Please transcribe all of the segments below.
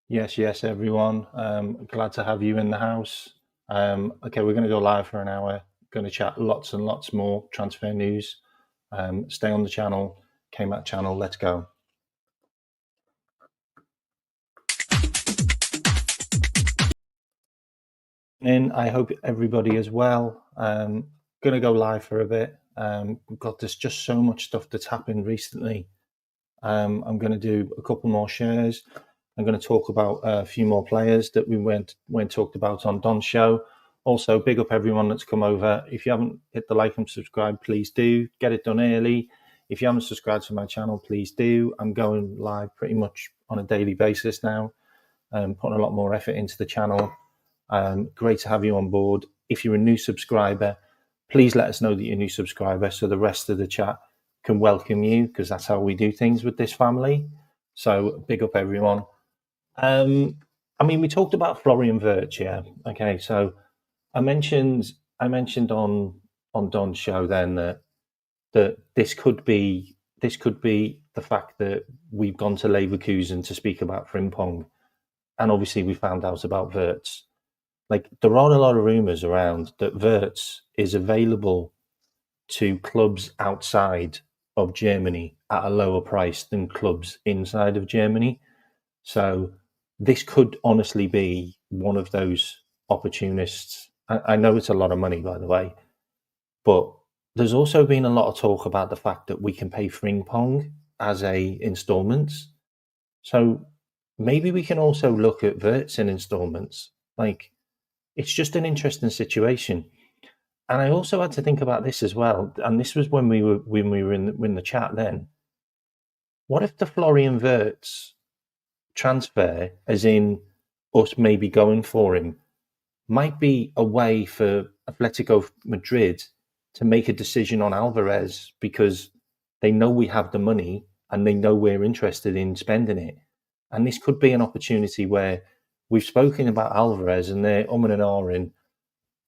Yes, everyone. Glad to have you in the house. Okay, we're going to go live for an hour. Going to chat lots and lots more transfer news. Stay on the channel, KMAT channel. Let's go. And I hope everybody is well. Going to go live for a bit. We've got just so much stuff that's happened recently. I'm going to do a couple more shares. I'm going to talk about a few more players that we weren't talked about on Don's show. Also, big up everyone that's come over. If you haven't hit the like and subscribe, please do. Get it done early. If you haven't subscribed to my channel, please do. I'm going live pretty much on a daily basis now. Putting a lot more effort into the channel. Great to have you on board. If you're a new subscriber, please let us know that you're a new subscriber so the rest of the chat can welcome you, because that's how we do things with this family. So big up everyone. We talked about Florian Wirtz, yeah. Okay, so I mentioned on Don's show then that this could be the fact that we've gone to Leverkusen to speak about Frimpong, and obviously we found out about Wirtz. Like, there are a lot of rumours around that Wirtz is available to clubs outside of Germany at a lower price than clubs inside of Germany. So this could honestly be one of those opportunists. I know it's a lot of money, by the way, but there's also been a lot of talk about the fact that we can pay Frimpong as installments. So maybe we can also look at Wirtz in installments. Like, it's just an interesting situation. And I also had to think about this as well. And this was when we were in the chat then. What if the Florian Wirtz transfer, as in us maybe going for him, might be a way for Atletico Madrid to make a decision on Alvarez, because they know we have the money and they know we're interested in spending it. And this could be an opportunity where we've spoken about Alvarez and they're and ahhing,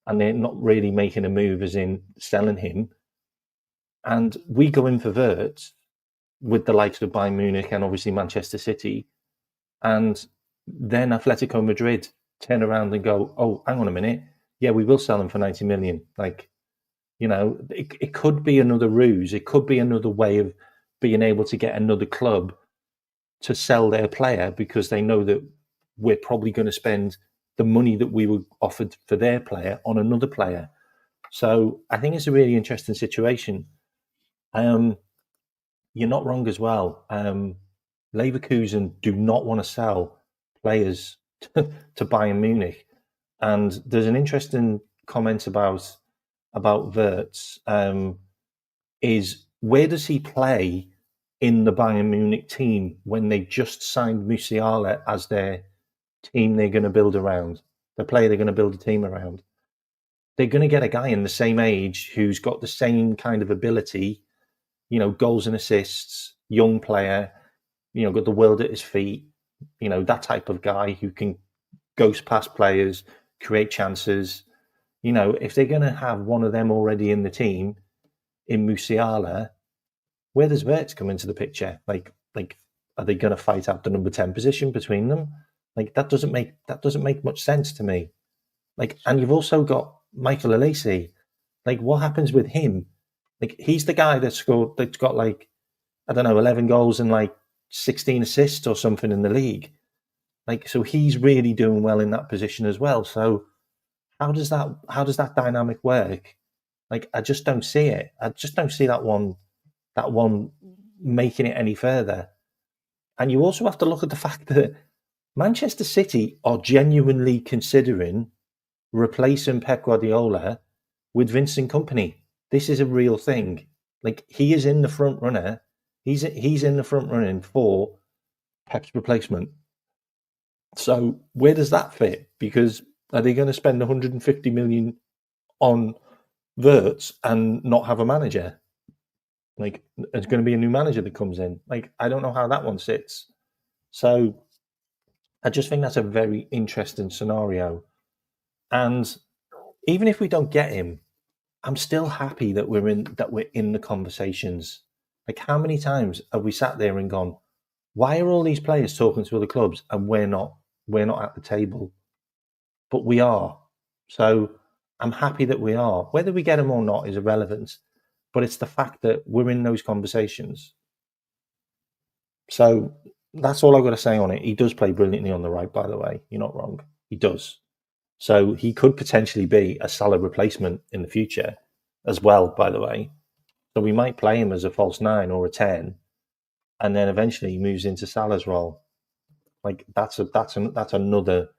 and they're not really making a move as in selling him. And we go in for Wirtz with the likes of Bayern Munich and obviously Manchester City, and then Atletico Madrid turn around and go, oh, hang on a minute, yeah, we will sell them for 90 million. Like, it could be another ruse. It could be another way of being able to get another club to sell their player, because they know that we're probably going to spend the money that we were offered for their player on another player. So I think it's a really interesting situation. You're not wrong as well. Leverkusen do not want to sell players to Bayern Munich. And there's an interesting comment about Wirtz. Is where does he play in the Bayern Munich team when they just signed Musiala as their team they're going to build around, the player they're going to build a team around? They're going to get a guy in the same age who's got the same kind of ability, goals and assists, young player, got the world at his feet, that type of guy who can ghost past players, create chances. If they're going to have one of them already in the team, in Musiala, where does Wirtz come into the picture? Like, are they going to fight out the number 10 position between them? Like, that doesn't make much sense to me. Like, and you've also got Michael Alesi. Like, what happens with him? Like, he's the guy that's got like, I don't know, 11 goals and like 16 assists or something in the league. Like, so he's really doing well in that position as well. So how does that dynamic work? Like, I just don't see it. I just don't see that one making it any further. And you also have to look at the fact that Manchester City are genuinely considering replacing Pep Guardiola with Vincent Kompany. This is a real thing. Like, he is in the front runner. He's in the front running for Pep's replacement. So where does that fit? Because are they going to spend 150 million on Wirtz and not have a manager? Like, there's going to be a new manager that comes in. Like, I don't know how that one sits. So I just think that's a very interesting scenario. And even if we don't get him, I'm still happy that we're in the conversations. Like, how many times have we sat there and gone, why are all these players talking to other clubs and we're not? we're not at the table, but we are. So I'm happy that we are. Whether we get him or not is irrelevant, but it's the fact that we're in those conversations. So that's all I've got to say on it. He does play brilliantly on the right, by the way. You're not wrong. He does. So he could potentially be a Salah replacement in the future as well, by the way. So we might play him as a false 9 or a 10, and then eventually he moves into Salah's role. Like that's another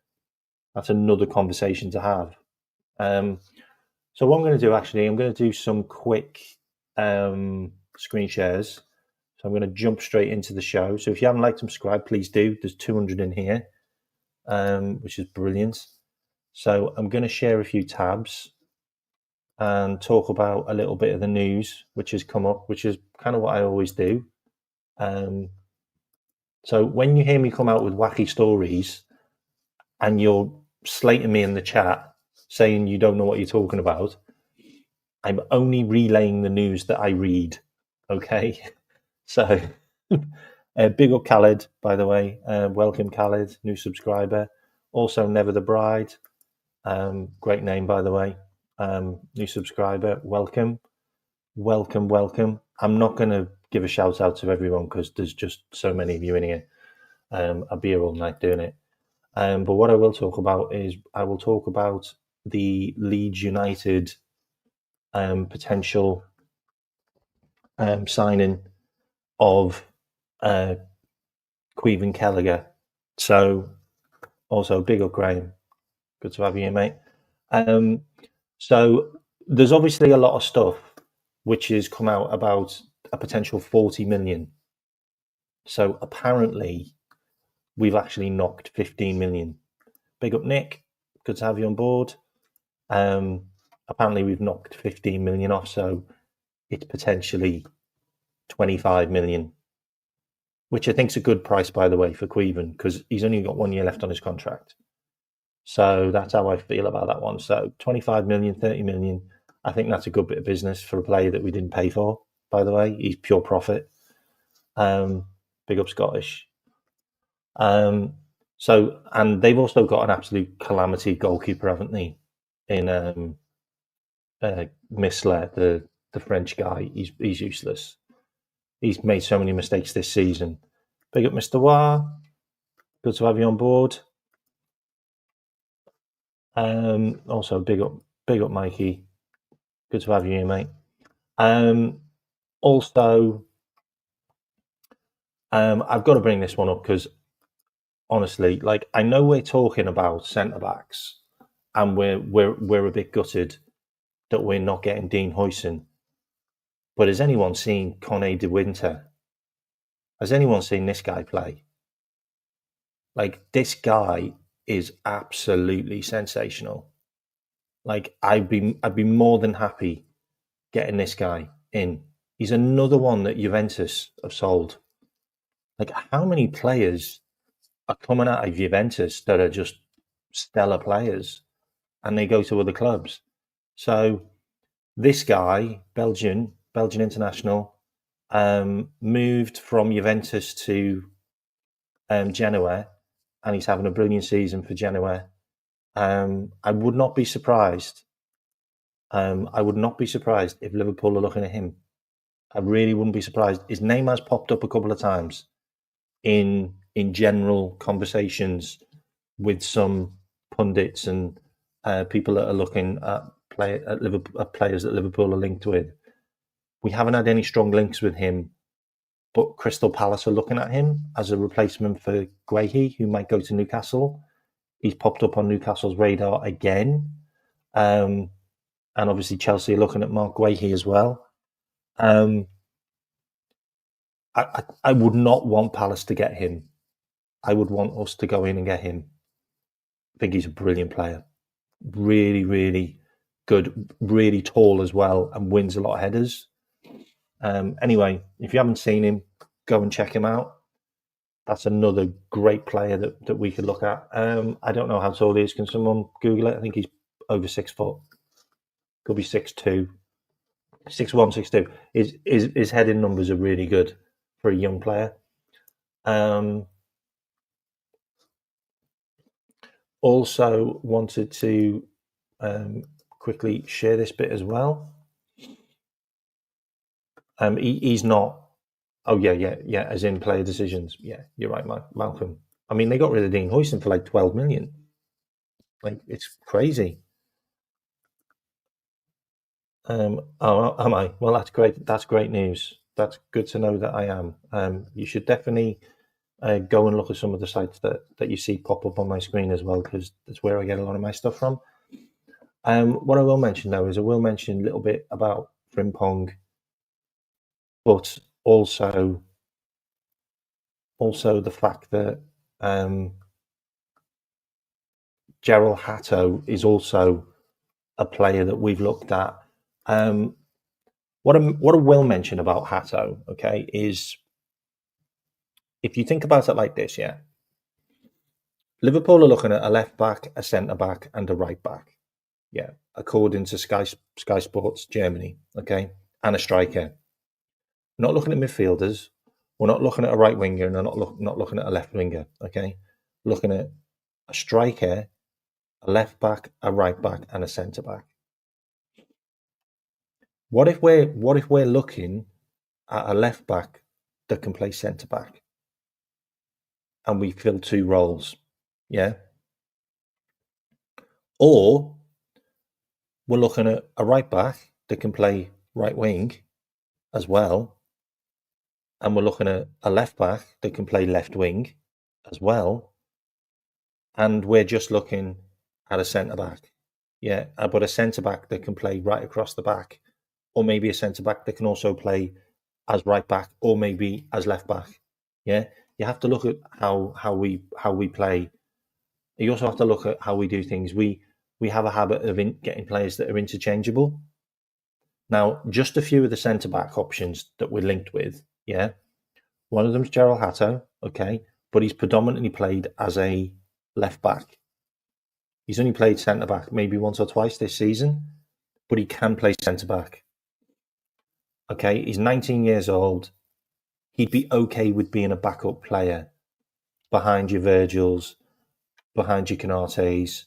conversation to have. So what I'm going to do, actually, I'm going to do some quick screen shares. So I'm going to jump straight into the show. So if you haven't liked and subscribed, please do. There's 200 in here, which is brilliant. So I'm going to share a few tabs and talk about a little bit of the news which has come up, which is kind of what I always do. So when you hear me come out with wacky stories and you're slating me in the chat saying you don't know what you're talking about, I'm only relaying the news that I read. Okay. So big up Khaled, by the way. Welcome, Khaled, new subscriber. Also, Never the Bride. Great name, by the way. New subscriber. Welcome. I'm not going to give a shout out to everyone because there's just so many of you in here. I'll be here all night doing it. But what I will talk about is I will talk about the Leeds United potential signing of Caoimhin Kelleher. So also big up, Graham. Good to have you here, mate. So there's obviously a lot of stuff which has come out about a potential 40 million. So apparently we've actually knocked 15 million. Big up, Nick. Good to have you on board. Apparently we've knocked 15 million off, so it's potentially 25 million, which I think is a good price, by the way, for Caoimhin, because he's only got 1 year left on his contract. So that's how I feel about that one. So 25 million, 30 million, I think that's a good bit of business for a player that we didn't pay for, by the way. He's pure profit. Big up Scottish. So, and they've also got an absolute calamity goalkeeper, haven't they? In Misler, the French guy. He's useless. He's made so many mistakes this season. Big up Mr. Wah. Good to have you on board. Also big up Mikey. Good to have you here, mate. Also, I've got to bring this one up because honestly, like, I know we're talking about centre backs, and we're a bit gutted that we're not getting Dean Huijsen. But has anyone seen Konate de Winter? Has anyone seen this guy play? Like, this guy is absolutely sensational. Like, I'd be more than happy getting this guy in. He's another one that Juventus have sold. Like, how many players are coming out of Juventus that are just stellar players and they go to other clubs? So this guy, Belgian international, moved from Juventus to Genoa, and he's having a brilliant season for Genoa. I would not be surprised. I would not be surprised if Liverpool are looking at him. I really wouldn't be surprised. His name has popped up a couple of times in general conversations with some pundits and people that are looking at players that Liverpool are linked with. We haven't had any strong links with him, but Crystal Palace are looking at him as a replacement for Guehi, who might go to Newcastle. He's popped up on Newcastle's radar again. And obviously Chelsea are looking at Mark Guehi as well. I would not want Palace to get him. I would want us to go in and get him. I think he's a brilliant player. Really, really good. Really tall as well, and wins a lot of headers. Anyway, if you haven't seen him, go and check him out. That's another great player that we could look at. I don't know how tall he is. Can someone Google it? I think he's over 6 foot. Could be 6'2". 6'1", 6'2". His heading numbers are really good for a young player. Also wanted to quickly share this bit as well. He's not. Oh yeah. As in player decisions. Yeah, you're right, Malcolm. I mean, they got rid of Dean Huijsen for like 12 million. Like, it's crazy. Oh, am I? Well, that's great. That's great news. That's good to know that I am. You should definitely go and look at some of the sites that you see pop up on my screen as well, because that's where I get a lot of my stuff from. What I will mention though is I will mention a little bit about Frimpong, but also the fact that Gerald Hatto is also a player that we've looked at. What I will mention about Hatto, okay, is if you think about it like this, yeah, Liverpool are looking at a left back, a centre back, and a right back, yeah, according to Sky Sports Germany, okay, and a striker. We're not looking at midfielders. We're not looking at a right winger, and we're not looking at a left winger, okay. Looking at a striker, a left back, a right back, and a centre back. What if we're looking at a left back that can play centre back, and we fill two roles, yeah? Or we're looking at a right back that can play right wing as well, and we're looking at a left back that can play left wing as well, and we're just looking at a centre back, yeah, but a centre back that can play right across the back, or maybe a centre back that can also play as right back, or maybe as left back. Yeah, you have to look at how we play. You also have to look at how we do things. We have a habit of getting players that are interchangeable. Now, just a few of the centre back options that we're linked with. Yeah, one of them is Gerald Hatto. Okay, but he's predominantly played as a left back. He's only played centre back maybe once or twice this season, but he can play centre back. Okay, he's 19 years old. He'd be okay with being a backup player behind your Virgils, behind your Konates,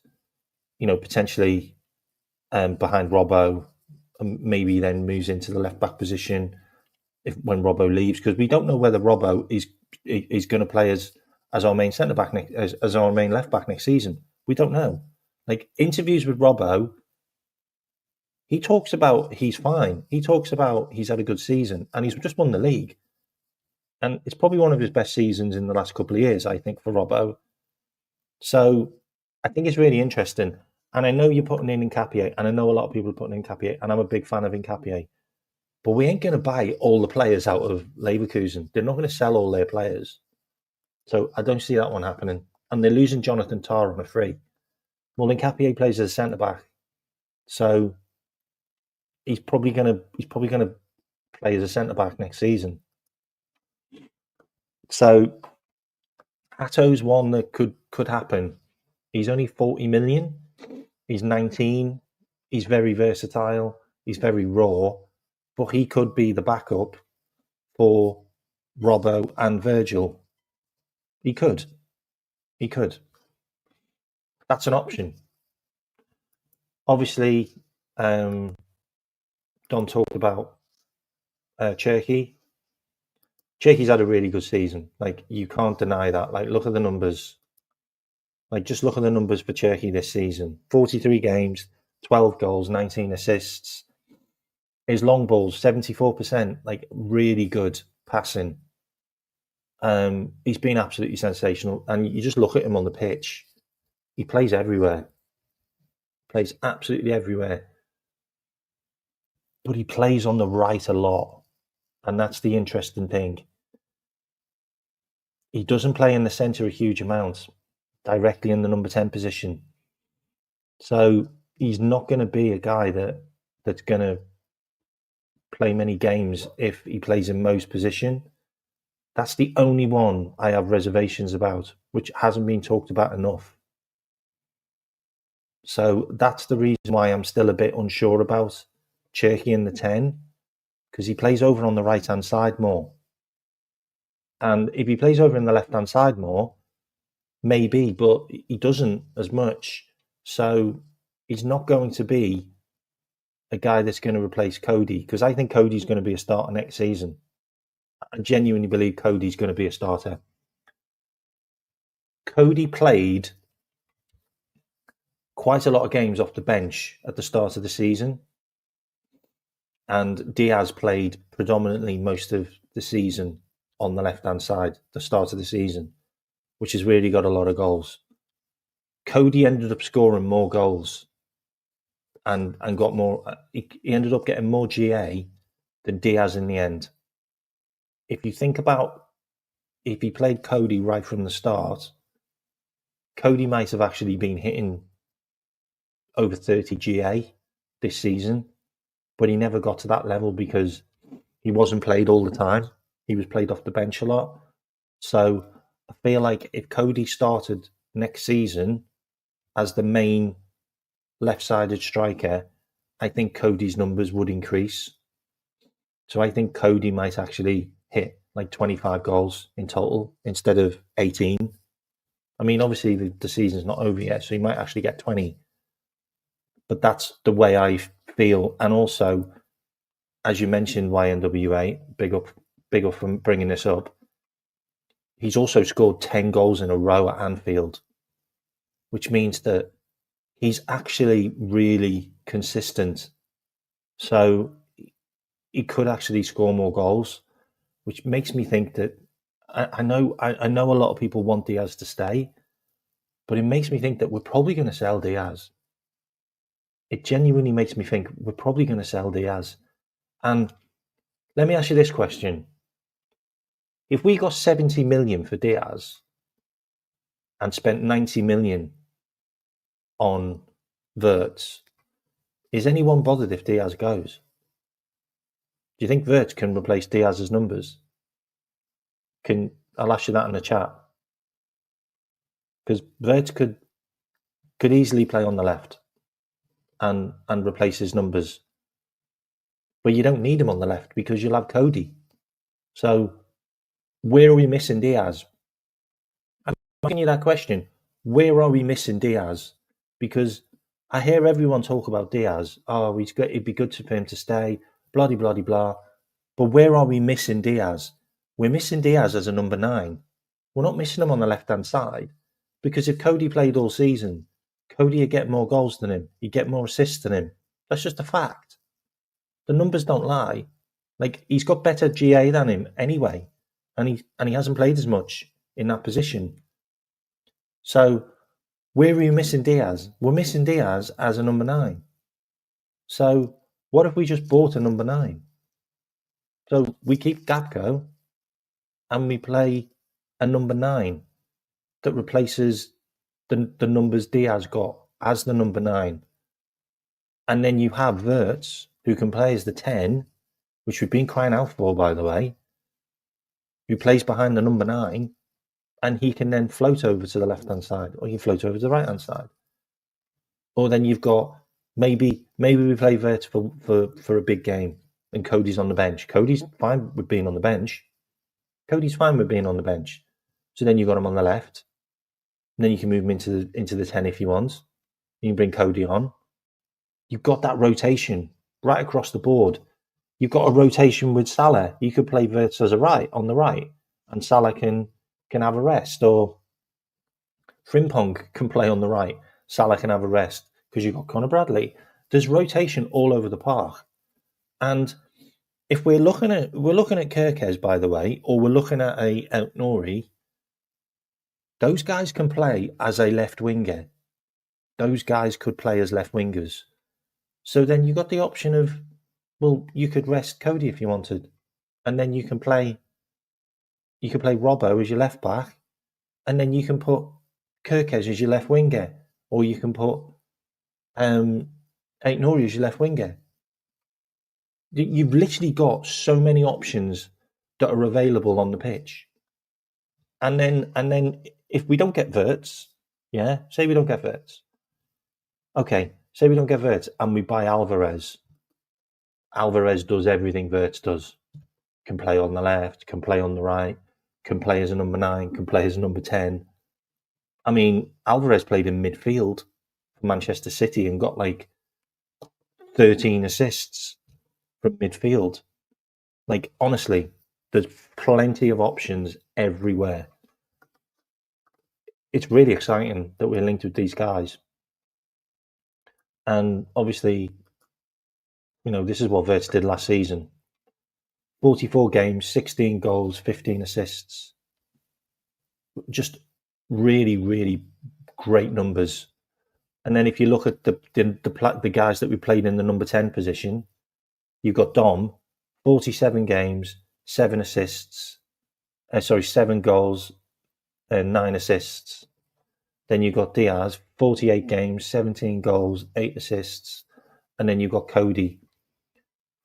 potentially behind Robbo, and maybe then moves into the left back position when Robbo leaves, because we don't know whether Robbo is going to play as our main centre back as our main left back next season. We don't know. Like, interviews with Robbo, he talks about he's fine. He talks about he's had a good season and he's just won the league. And it's probably one of his best seasons in the last couple of years, I think, for Robbo. So I think it's really interesting. And I know you're putting in Nkapie, and I know a lot of people are putting in Nkapie, and I'm a big fan of Nkapie. But we ain't going to buy all the players out of Leverkusen. They're not going to sell all their players. So I don't see that one happening. And they're losing Jonathan Tah on a free. Well, Nkapie plays as a centre-back. So he's probably going to play as a centre-back next season. So Hatto's one that could happen. He's only 40 million. He's 19. He's very versatile. He's very raw, but he could be the backup for Robbo and Virgil. He could. That's an option. Obviously, Don talked about Cherki. Cherki's had a really good season. Like, you can't deny that. Like, look at the numbers. Like, just look at the numbers for Cherki this season. 43 games, 12 goals, 19 assists. His long balls, 74%. Like, really good passing. He's been absolutely sensational. And you just look at him on the pitch. He plays everywhere. Plays absolutely everywhere. But he plays on the right a lot. And that's the interesting thing. He doesn't play in the centre a huge amount, directly in the number 10 position. So he's not going to be a guy that's going to play many games if he plays in most position. That's the only one I have reservations about, which hasn't been talked about enough. So that's the reason why I'm still a bit unsure about Cherki in the 10, because he plays over on the right-hand side more. And if he plays over in the left-hand side more, maybe, but he doesn't as much. So he's not going to be a guy that's going to replace Cody, because I think Cody's going to be a starter next season. I genuinely believe Cody's going to be a starter. Cody played quite a lot of games off the bench at the start of the season, and Diaz played predominantly most of the season on the left-hand side, the start of the season, which has really got a lot of goals. Cody ended up scoring more goals and got more. He ended up getting more GA than Diaz in the end. If you think about if he played Cody right from the start, Cody might have actually been hitting over 30 GA this season, but he never got to that level because he wasn't played all the time. He was played off the bench a lot. So I feel like if Cody started next season as the main left-sided striker, I think Cody's numbers would increase. So I think Cody might actually hit like 25 goals in total instead of 18. I mean, obviously the season's not over yet, so he might actually get 20. But that's the way I feel. And also, as you mentioned, YNWA, big up for bringing this up. He's also scored 10 goals in a row at Anfield, which means that he's actually really consistent. So he could actually score more goals, which makes me think that I know a lot of people want Diaz to stay, but it makes me think that we're probably going to sell Diaz. It genuinely makes me think we're probably going to sell Diaz. And let me ask you this question. If we got 70 million for Diaz and spent 90 million on Wirtz, is anyone bothered if Diaz goes? Do you think Wirtz can replace Diaz's numbers? I'll ask you that in the chat. Because Wirtz could easily play on the left and replace his numbers. But you don't need him on the left because you'll have Cody. So where are we missing Diaz? I'm asking you that question. Where are we missing Diaz? Because I hear everyone talk about Diaz. Oh, it'd be good for him to stay, blah, blah, blah, blah. But where are we missing Diaz? We're missing Diaz as a number 9. We're not missing him on the left-hand side. Because if Cody played all season, Cody would get more goals than him. He'd get more assists than him. That's just a fact. The numbers don't lie. Like, he's got better GA than him anyway. And he hasn't played as much in that position. So where are you missing Diaz? We're missing Diaz as a number 9. So what if we just bought a number 9? So we keep Gapco and we play a number 9 that replaces the numbers Diaz got as the number 9. And then you have Wirtz, who can play as the 10, which we've been crying out for, by the way, who plays behind the number 9, and he can then float over to the left-hand side, or you float over to the right-hand side. Or then you've got, maybe we play Wirtz for a big game, and Cody's on the bench. Cody's fine with being on the bench. So then you've got him on the left. And then you can move him into the 10 if you want. You can bring Cody on. You've got that rotation right across the board. You've got a rotation with Salah. You could play Wirtz as on the right, and Salah can have a rest. Or Frimpong can play on the right. Salah can have a rest because you've got Conor Bradley. There's rotation all over the park. And if we're looking at Kirkes, by the way, or we're looking at a Nori, those guys can play as a left winger. Those guys could play as left wingers. So then you got the option of, well, you could rest Cody if you wanted, and then you can play Robbo as your left back, and then you can put Kirkes as your left winger, or you can put Nori as your left winger. You've literally got so many options that are available on the pitch. And then if we don't get Wirtz, say we don't get Wirtz. Okay, say we don't get Wirtz and we buy Alvarez. Alvarez does everything Wirtz does. Can play on the left, can play on the right, can play as a number 9, can play as a number 10. I mean, Alvarez played in midfield for Manchester City and got like 13 assists from midfield. Like, honestly, there's plenty of options everywhere. It's really exciting that we're linked with these guys. And obviously, this is what Wirtz did last season. 44 games, 16 goals, 15 assists. Just really, really great numbers. And then if you look at the guys that we played in the number 10 position, you've got Dom, 47 games, 7 assists. 7 goals and 9 assists. Then you've got Diaz, 48 games, 17 goals, 8 assists. And then you've got Cody,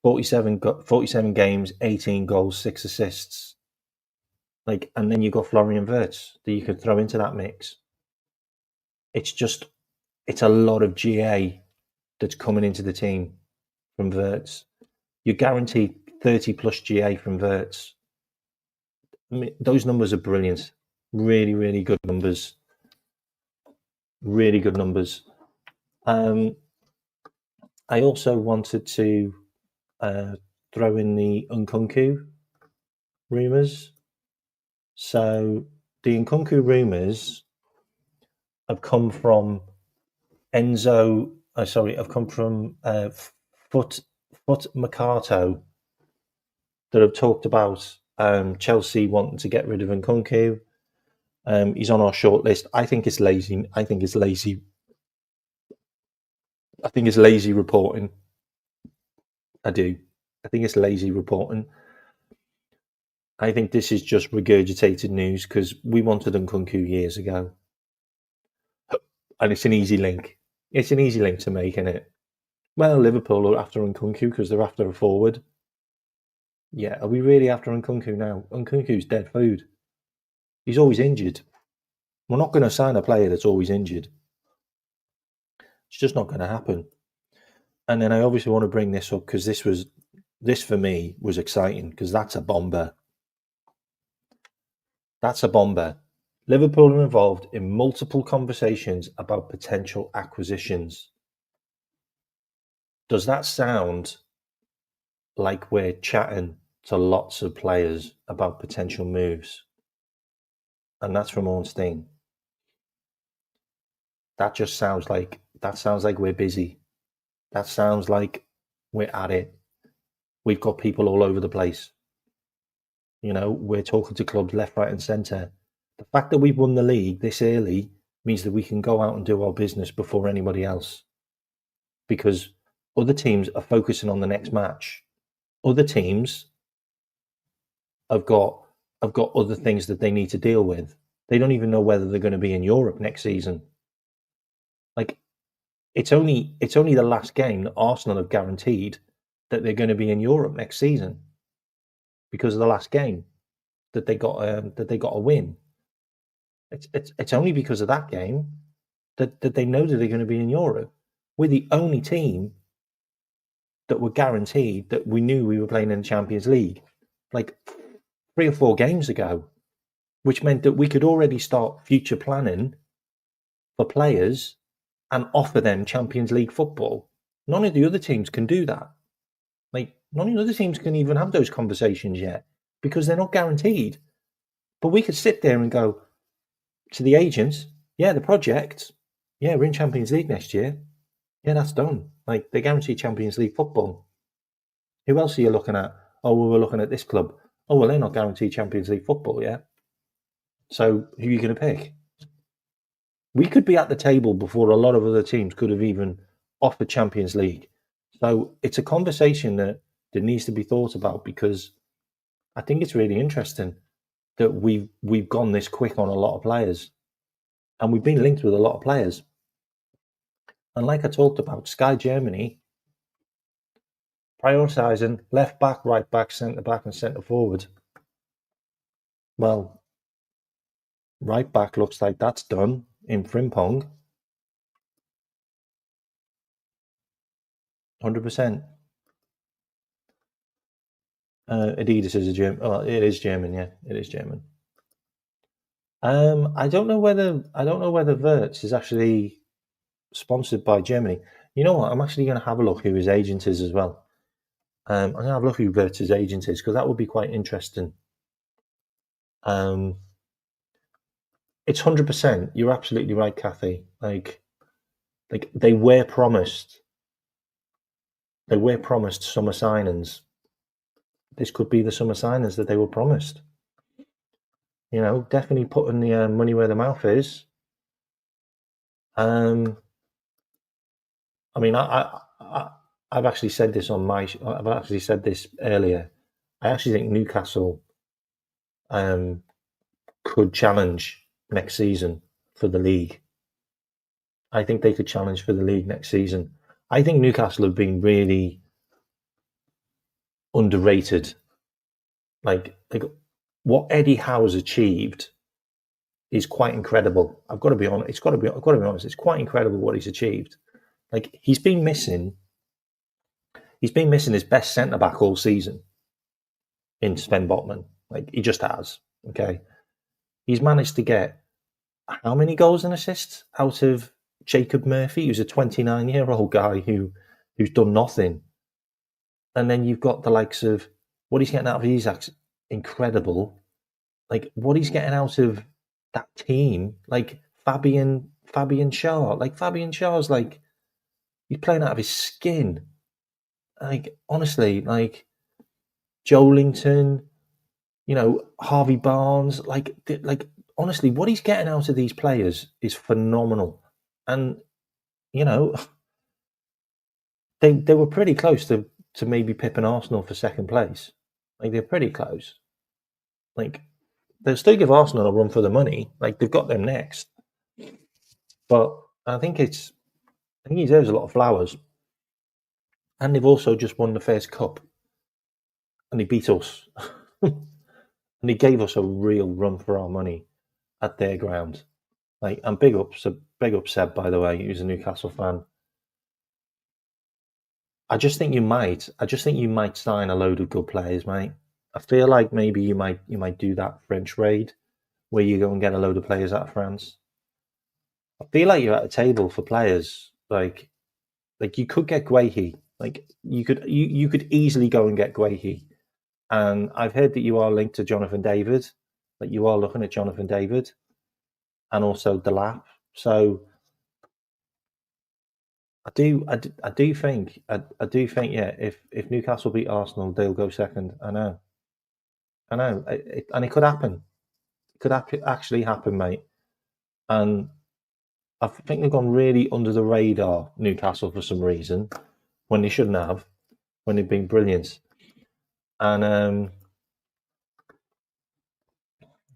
47 games, 18 goals, 6 assists. And then you've got Florian Wirtz that you could throw into that mix. It's a lot of GA that's coming into the team from Wirtz. You're guaranteed 30 plus GA from Wirtz. I mean, those numbers are brilliant. Really, really good numbers. Really good numbers. I also wanted to throw in the Nkunku rumours. So the Nkunku rumours have come from have come from Foot Mercato that have talked about Chelsea wanting to get rid of Nkunku. He's on our shortlist. I think it's lazy. I think it's lazy reporting. I do. I think it's lazy reporting. I think this is just regurgitated news because we wanted Nkunku years ago. And it's an easy link. It's an easy link to make, isn't it? Well, Liverpool are after Nkunku because they're after a forward. Yeah, are we really after Nkunku now? Nkunku's dead food. He's always injured. We're not going to sign a player that's always injured. It's just not going to happen. And then I obviously want to bring this up because this for me was exciting because that's a bomber. That's a bomber. Liverpool are involved in multiple conversations about potential acquisitions. Does that sound like we're chatting to lots of players about potential moves? And that's from Ornstein. That sounds like we're busy. That sounds like we're at it. We've got people all over the place. We're talking to clubs left, right, and centre. The fact that we've won the league this early means that we can go out and do our business before anybody else. Because other teams are focusing on the next match. Other teams have got other things that they need to deal with. They don't even know whether they're going to be in Europe next season. It's only the last game that Arsenal have guaranteed that they're going to be in Europe next season because of the last game that they got a win. It's only because of that game that they know that they're going to be in Europe. We're the only team that were guaranteed that we knew we were playing in the Champions League like 3 or 4 games ago, which meant that we could already start future planning for players and offer them Champions League football. None of the other teams can do that. None of the other teams can even have those conversations yet because they're not guaranteed. But we could sit there and go to the agents, yeah, the project, yeah, we're in Champions League next year. Yeah, that's done. They guarantee Champions League football. Who else are you looking at? Oh, well, we're looking at this club. Oh, well, they're not guaranteed Champions League football, yeah? So who are you going to pick? We could be at the table before a lot of other teams could have even offered Champions League. So it's a conversation that needs to be thought about because I think it's really interesting that we've gone this quick on a lot of players and we've been linked with a lot of players. And like I talked about, Sky Germany prioritising left back, right back, centre back and centre forward. Well, right back looks like that's done in Frimpong. 100%. Adidas is a German. Oh, it is German, yeah. It is German. I don't know whether Wirtz is actually sponsored by Germany. You know what? I'm actually going to have a look who his agent is as well. I'm going to have a look who Wirtz's agent is because that would be quite interesting. It's 100%. You're absolutely right, Kathy. Like they were promised summer signings. This could be the summer signings that they were promised. You know, definitely putting the money where the mouth is. I mean, I've actually said this I've actually said this earlier. I actually think Newcastle could challenge next season for the league. I think they could challenge for the league next season. I think Newcastle have been really underrated. Like what Eddie Howe's achieved is quite incredible. I've got to be honest. I've got to be honest. It's quite incredible what he's achieved. Like he's been missing his best centre back all season in Sven Botman. Like he just has. Okay, he's managed to get how many goals and assists out of Jacob Murphy, who's a 29-year-old guy who's done nothing. And then you've got the likes of what he's getting out of Isak's incredible. Like what he's getting out of that team, like Fabian Schär. Like Fabian Schär's like he's playing out of his skin. Like honestly, like Joelinton, you know, Harvey Barnes, like honestly, what he's getting out of these players is phenomenal. And you know, they were pretty close to maybe pipping Arsenal for second place. Like they're pretty close. Like they'll still give Arsenal a run for the money. Like they've got them next. But I think he deserves a lot of flowers. And they've also just won the first cup. And they beat us. And they gave us a real run for our money at their ground. Like and big up Seb, by the way, who's a Newcastle fan. I just think you might sign a load of good players, mate. I feel like maybe you might do that French raid where you go and get a load of players out of France. I feel like you're at a table for players like you could get Guehi. Like you could easily go and get Guehi. And I've heard that you are linked to Jonathan David. Like you are looking at Jonathan David and also Delap. So I do think, yeah. If Newcastle beat Arsenal, they'll go second. I know, and it could happen. It could actually happen, mate. And I think they've gone really under the radar, Newcastle, for some reason, when they shouldn't have, when they've been brilliant. And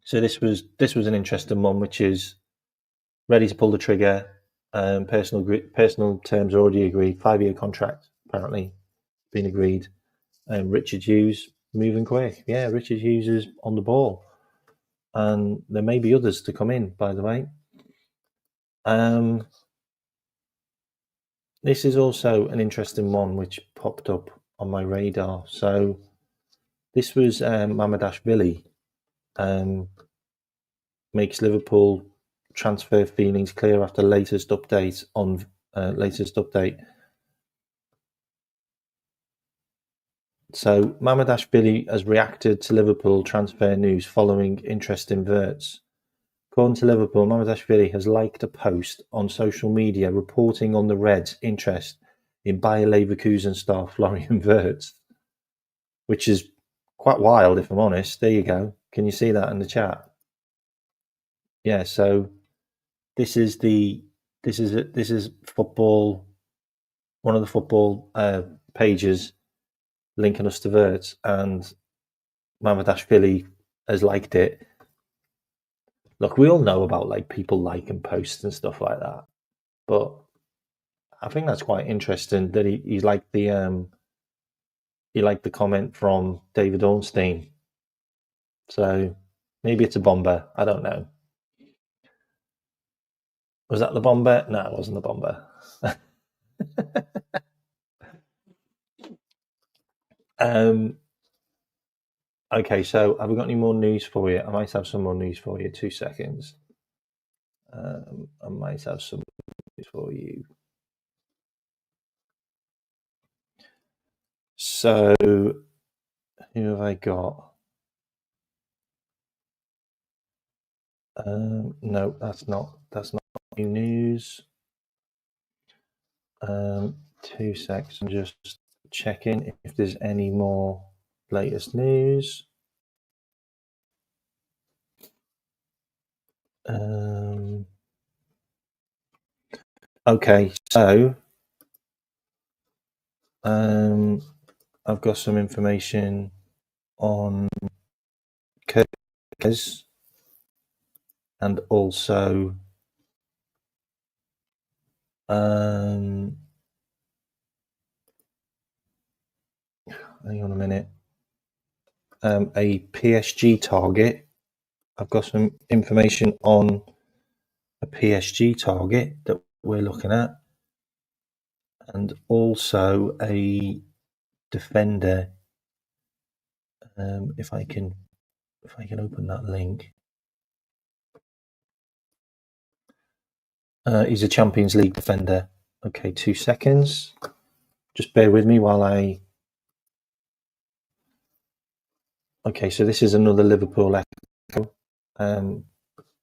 so this was an interesting one, which is ready to pull the trigger. Personal terms already agreed. 5-year contract apparently been agreed. Richard Hughes moving quick. Yeah, Richard Hughes is on the ball, and there may be others to come in. By the way, this is also an interesting one which popped up on my radar. So this was Mamadashvili makes Liverpool transfer feelings clear after latest update. So Mamadashvili has reacted to Liverpool transfer news following interest in Wirtz. According to Liverpool, Mamadashvili has liked a post on social media reporting on the Reds' interest in Bayer Leverkusen star Florian Wirtz, which is quite wild, if I'm honest. There you go. Can you see that in the chat? Yeah. So this is football. One of the football pages linking us to Wirtz, and Mamadashvili has liked it. Look, we all know about like people liking posts and stuff like that, but I think that's quite interesting that he liked the comment from David Ornstein. So maybe it's a bomber. I don't know. Was that the bomber? No, it wasn't the bomber. Okay, so have we got any more news for you? I might have some more news for you. 2 seconds. I might have some news for you. So, who have I got? No, that's not new news. 2 seconds. I'm just checking if there's any more latest news. Okay, so I've got some information on Kirkes and also hang on a minute, a PSG target. I've got some information on a PSG target that we're looking at, and also a defender. If I can open that link. He's a Champions League defender. Okay, 2 seconds. Just bear with me while I. Okay, so this is another Liverpool Echo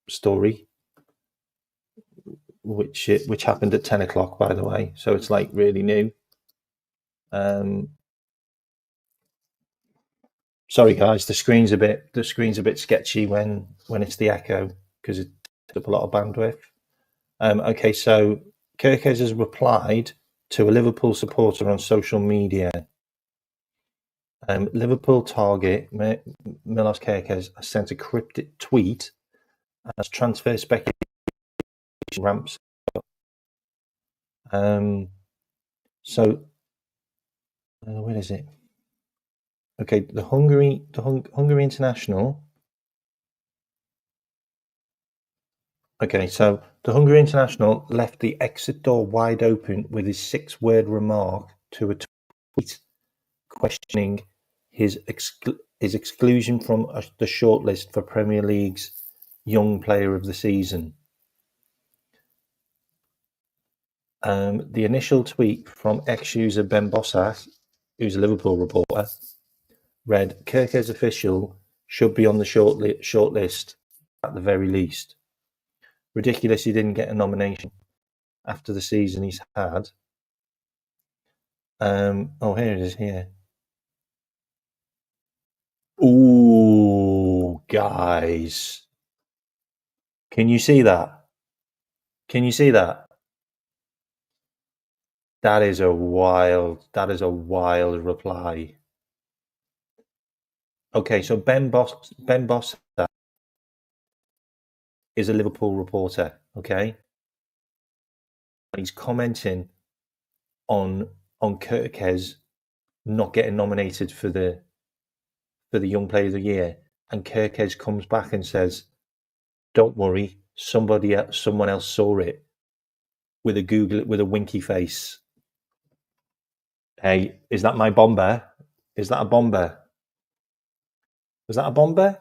story, which happened at 10 o'clock, by the way. So it's like really new. Sorry, guys, the screen's a bit sketchy when it's the Echo because it took up a lot of bandwidth. Okay, so Kirkes has replied to a Liverpool supporter on social media. Liverpool target Milos Kerkez has sent a cryptic tweet as transfer speculation ramps up. So where is it? Okay, the Hungary international. Okay, so the Hungary international left the exit door wide open with his 6-word remark to a tweet questioning his exclusion from the shortlist for Premier League's Young Player of the Season. The initial tweet from ex-user Ben Bossack, who's a Liverpool reporter, read, Kirkes official should be on the shortlist at the very least. Ridiculous he didn't get a nomination after the season he's had. Here it is here. Ooh, guys. Can you see that? Can you see that? That is a wild reply. Okay, so Ben Bossack is a Liverpool reporter, okay? And he's commenting on Kirkes not getting nominated for the Young Player of the Year, and Kirkes comes back and says, "Don't worry, someone else saw it," with a winky face. Hey, is that my bomber? Is that a bomber? Was that a bomber?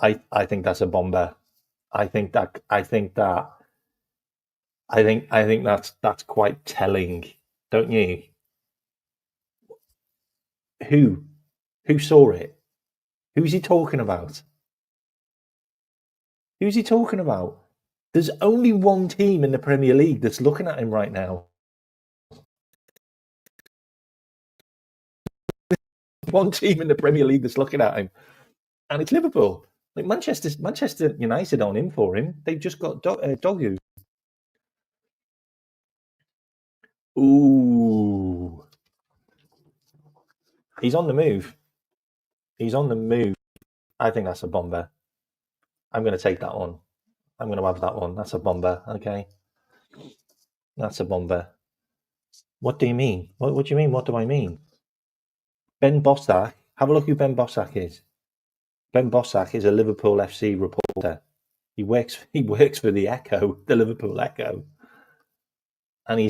I think that's a bomber. I think that's quite telling, don't you? Who saw it? Who's he talking about? Who's he talking about? There's only one team in the Premier League that's looking at him right now. One team in the Premier League that's looking at him, and it's Liverpool. Like Manchester United aren't in for him. They've just got Dogu. Ooh, he's on the move. He's on the move. I think that's a bomber. I'm going to take that one. I'm going to have that one. That's a bomber. Okay, that's a bomber. What do you mean? What do you mean? What do I mean? Ben Bossack. Have a look who Ben Bossack is. Ben Bossack is a Liverpool FC reporter. He works for the Echo, the Liverpool Echo, and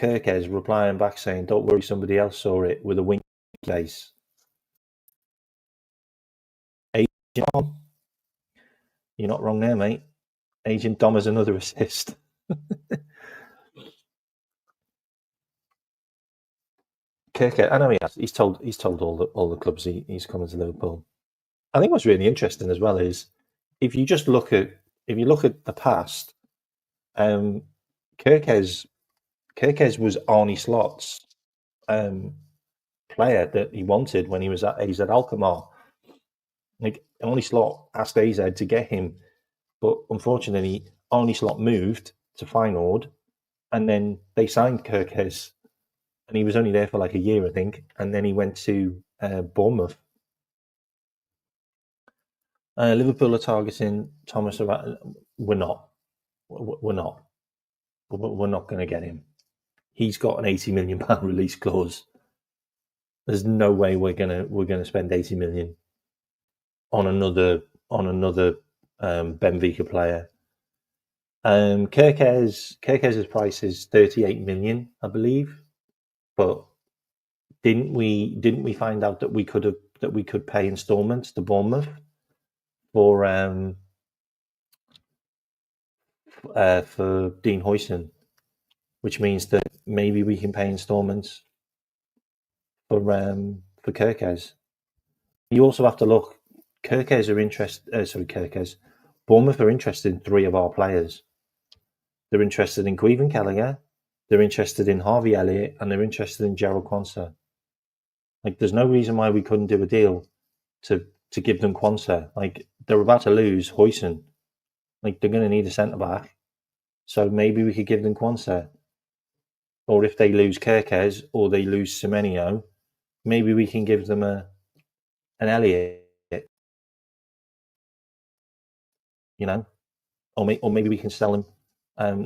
Kirkes replying back saying, "Don't worry, somebody else saw it," with a wink face. Agent Dom, you're not wrong there, mate. Agent Dom has another assist. Kirkes, I know he has. He's told all the clubs he's coming to Liverpool. I think what's really interesting as well is if you look at the past, Kirkes was Arne Slot's player that he wanted when he was at AZ Alkmaar. Like, Arne Slot asked AZ to get him, but unfortunately, Arne Slot moved to Feyenoord, and then they signed Kirkes, and he was only there for like a year, I think, and then he went to Bournemouth. Liverpool are targeting Thomas. We're not. We're not going to get him. He's got an £80 million release clause. There's no way we're gonna spend 80 million on another Benfica player. Kirkes' price is 38 million, I believe, but didn't we find out that we could pay installments to Bournemouth for Dean Huijsen, which means that maybe we can pay installments for Kirkes. You also have to look. Bournemouth are interested in 3 of our players. They're interested in Queven Kelleher, they're interested in Harvey Elliott, and they're interested in Gerald Quansah. Like, there's no reason why we couldn't do a deal to give them Quansah. Like, they're about to lose Huijsen. Like, they're going to need a centre back, so maybe we could give them Quansah. Or if they lose Kirkes or they lose Semenyo, maybe we can give them an Elliott. You know, or maybe we can sell them,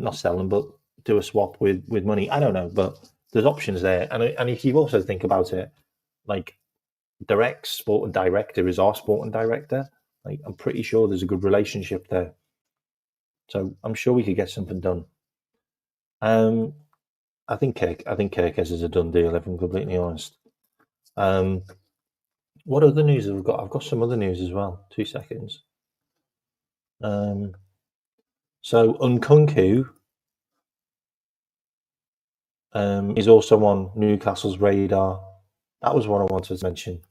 not sell them, but do a swap with money. I don't know, but there's options there. And if you also think about it, like, their ex-sporting director is our sporting director. Like, I'm pretty sure there's a good relationship there. So I'm sure we could get something done. I think Kirkes is a done deal, if I'm completely honest. What other news have we got? I've got some other news as well. 2 seconds. So Nkunku is also on Newcastle's radar. That was what I wanted to mention.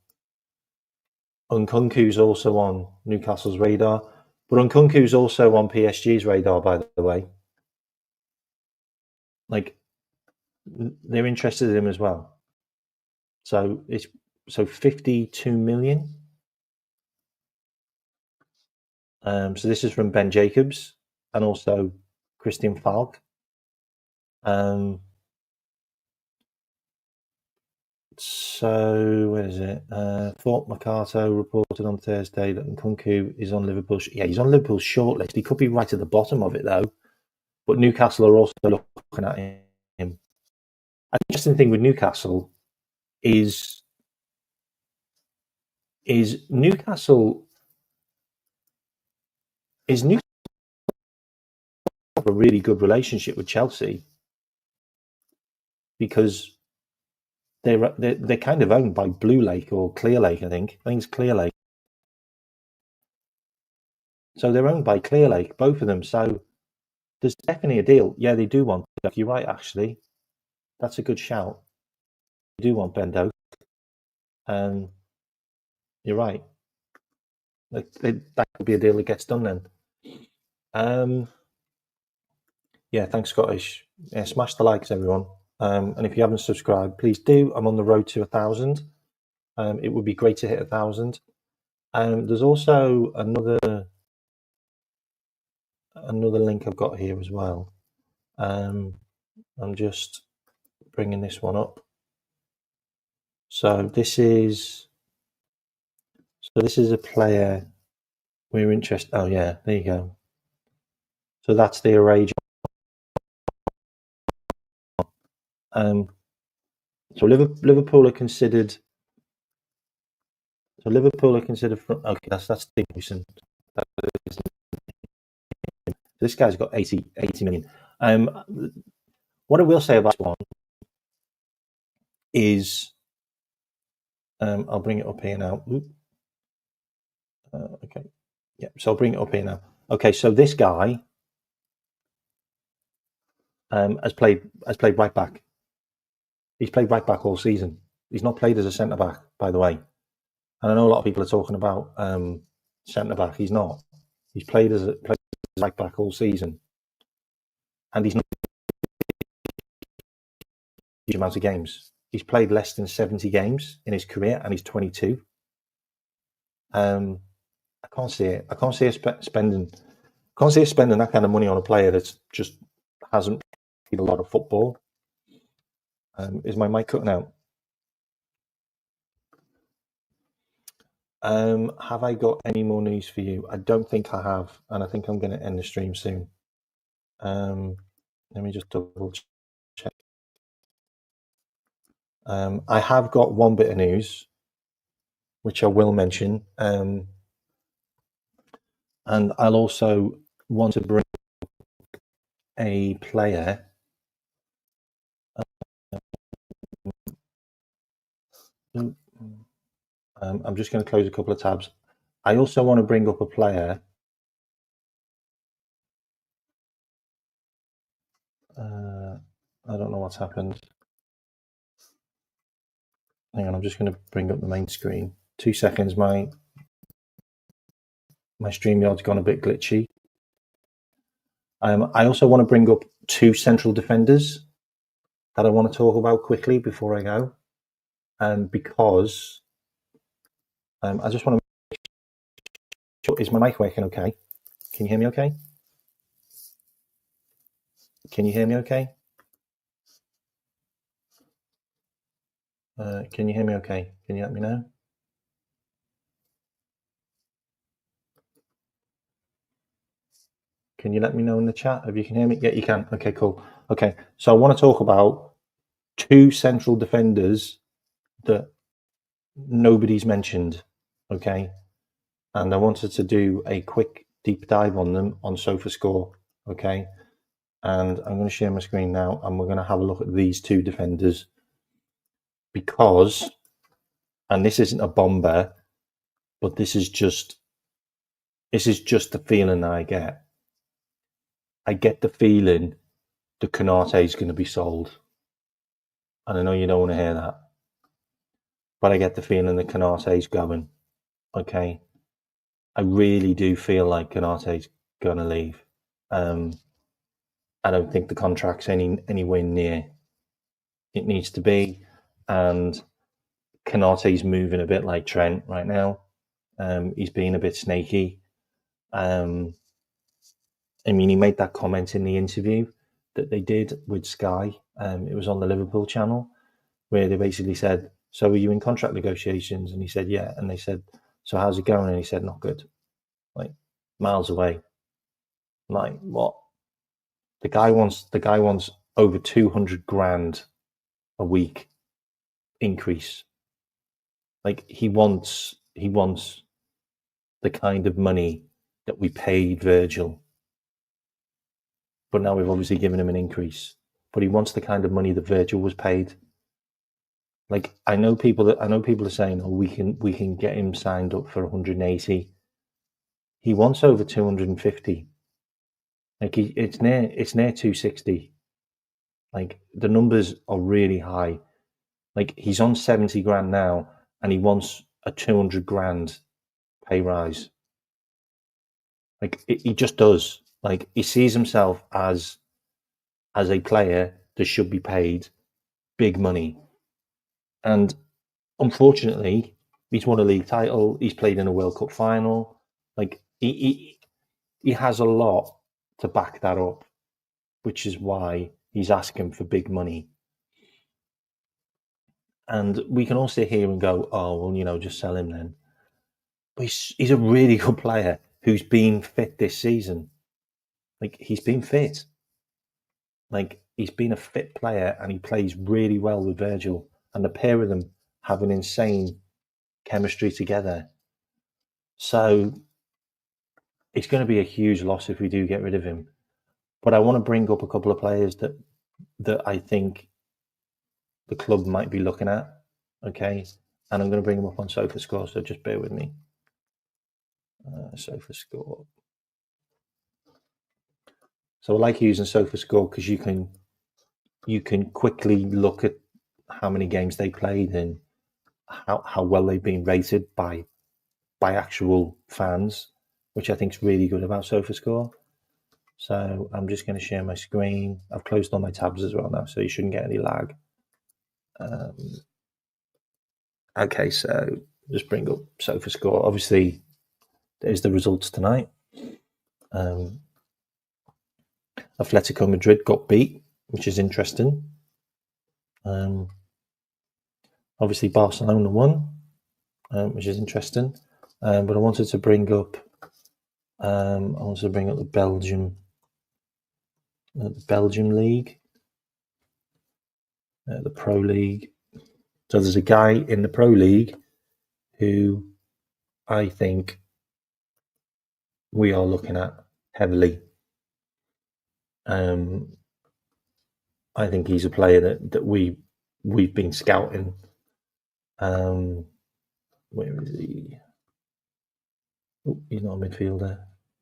Nkunku's also on Newcastle's radar, but Nkunku's also on PSG's radar, by the way. Like, they're interested in him as well. So it's 52 million. So this is from Ben Jacobs and also Christian Falk. So where is it? Thorpe Mercato reported on Thursday that Nkunku is on Liverpool. He's on Liverpool's shortlist. He could be right at the bottom of it though. But Newcastle are also looking at him. The interesting thing with Newcastle is Newcastle have a really good relationship with Chelsea because they're kind of owned by Blue Lake or Clear Lake, I think. I think it's Clear Lake. So they're owned by Clear Lake, both of them. So there's definitely a deal. Yeah, they do want Doak. You're right, actually. That's a good shout. They do want Ben Doak. You're right. That could be a deal that gets done then. Yeah, thanks, Scottish. Yeah, smash the likes, everyone. And if you haven't subscribed, please do. I'm on the road to 1,000. It would be great to hit 1,000. There's also another link I've got here as well. I'm just bringing this one up. So this is a player we're interested. Oh yeah, there you go. So that's the array. So Liverpool are considered. Okay, that's decent. This guy's got 80 million. What I will say about this one is, I'll bring it up here now. Okay, yeah. So I'll bring it up here now. Okay, so this guy has played right back. He's played right back all season. He's not played as a centre back, by the way. And I know a lot of people are talking about centre back. He's not. He's played as a right back all season, and he's not a huge amount of games. He's played less than 70 games in his career, and he's 22. I can't see it. I can't see us spending. Can't see us spending that kind of money on a player that just hasn't played a lot of football. Is my mic cutting out? Have I got any more news for you? I don't think I have, and I think I'm going to end the stream soon. Let me just double check. I have got one bit of news, which I will mention, and I'll also want to bring a player. I'm just going to close a couple of tabs. I also want to bring up a player. I don't know what's happened. Hang on, I'm just going to bring up the main screen. 2 seconds, my StreamYard's gone a bit glitchy. I also want to bring up 2 central defenders that I want to talk about quickly before I go. Because I just want to make sure, is my mic working okay? Can you hear me okay? Can you hear me okay? Can you hear me okay? Can you let me know? Can you let me know in the chat if you can hear me? Yeah, you can. Okay, cool. Okay, so I want to talk about 2 central defenders that nobody's mentioned, okay? And I wanted to do a quick deep dive on them on SofaScore, okay? And I'm going to share my screen now, and we're going to have a look at these 2 defenders because, and this isn't a bomber, but this is just the feeling that I get. I get the feeling that Konate is going to be sold. And I know you don't want to hear that, but I get the feeling that Konate's going. Okay, I really do feel like Konate's going to leave. I don't think the contract's anywhere near it needs to be, and Konate's moving a bit like Trent right now. He's being a bit snaky. I mean, he made that comment in the interview that they did with Sky. It was on the Liverpool channel, where they basically said, "So are you in contract negotiations?" And he said, "Yeah." And they said, "So how's it going?" And he said, "Not good." Like miles away. Like what? The guy wants over 200 grand a week increase. Like he wants the kind of money that we paid Virgil. But now we've obviously given him an increase. But he wants the kind of money that Virgil was paid. Like I know people are saying, "Oh, we can get him signed up for 180." He wants over 250. Like it's near 260. Like the numbers are really high. Like he's on 70 grand now, and he wants a 200 grand pay rise. Like he just does. Like he sees himself as a player that should be paid big money. And unfortunately, he's won a league title. He's played in a World Cup final. Like he has a lot to back that up, which is why he's asking for big money. And we can all sit here and go, "Oh, well, just sell him then." But he's a really good player who's been fit this season. Like he's been fit. Like he's been a fit player, and he plays really well with Virgil. And the pair of them have an insane chemistry together. So it's going to be a huge loss if we do get rid of him. But I want to bring up a couple of players that that I think the club might be looking at. Okay, and I'm going to bring him up on SofaScore, so just bear with me. SofaScore. So I like using SofaScore because you can quickly look at how many games they played and how well they've been rated by actual fans, which I think is really good about SofaScore. So I'm just going to share my screen. I've closed all my tabs as well now, so you shouldn't get any lag. Okay, so just bring up SofaScore. Obviously, there's the results tonight. Atletico Madrid got beat, which is interesting. Obviously, Barcelona won, which is interesting. But I wanted to bring up the Belgium league, the Pro League. So there's a guy in the Pro League who I think we are looking at heavily. I think he's a player that we've been scouting. Where is he? Oh, he's not a midfielder.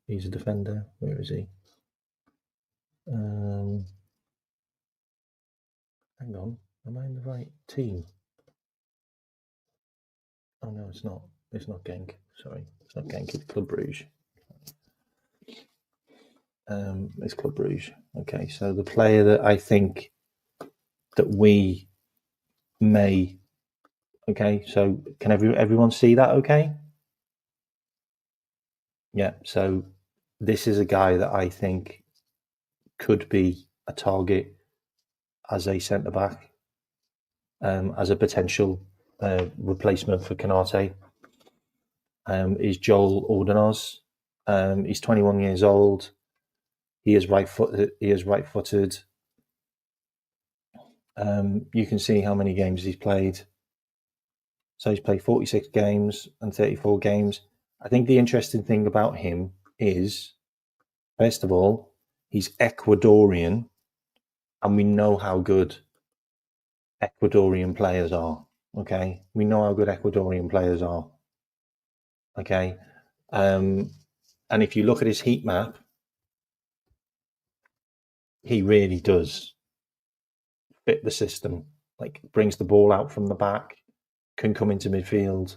He's a defender. Where is he? Hang on. Am I in the right team? Oh no, it's not. It's not Genk. Sorry, it's not Genk. It's Club Brugge. It's Club Brugge. Okay, so the player that I think that we may. Okay, so can everyone see that? Okay. Yeah. So this is a guy that I think could be a target as a centre back, as a potential replacement for Konate. Is Joel Ordonez. He's 21 years old. He is right-footed. You can see how many games he's played. So he's played 46 games and 34 games. I think the interesting thing about him is, first of all, he's Ecuadorian, and we know how good Ecuadorian players are. Okay, we know how good Ecuadorian players are. Okay, and if you look at his heat map, he really does fit the system. Like, brings the ball out from the back, can come into midfield.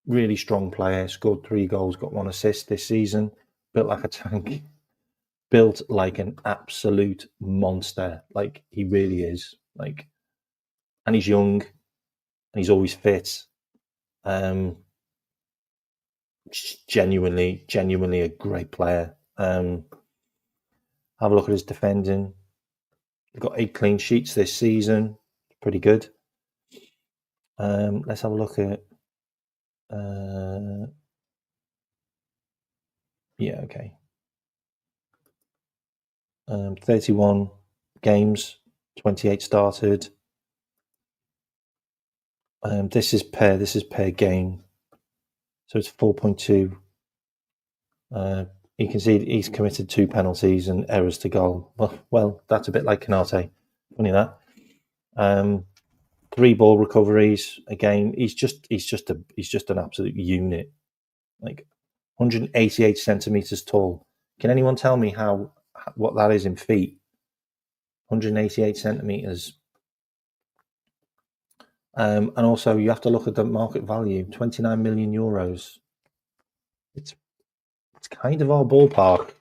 Really strong player. Scored 3 goals, got 1 assist this season. Built like a tank. Built like an absolute monster. Like, he really is. Like, and he's young, and he's always fit. Genuinely a great player. Have a look at his defending. He's got 8 clean sheets this season. Pretty good. Let's have a look at. Yeah, okay. 31 games, 28 started. This is per game, so it's 4.2. You can see he's committed 2 penalties and errors to goal. Well, that's a bit like Konate. Funny that. 3 ball recoveries. Again, he's just an absolute unit. Like, 188 centimeters tall. Can anyone tell me what that is in feet? 188 centimeters. And also, you have to look at the market value. 29 million euros. It's kind of our ballpark.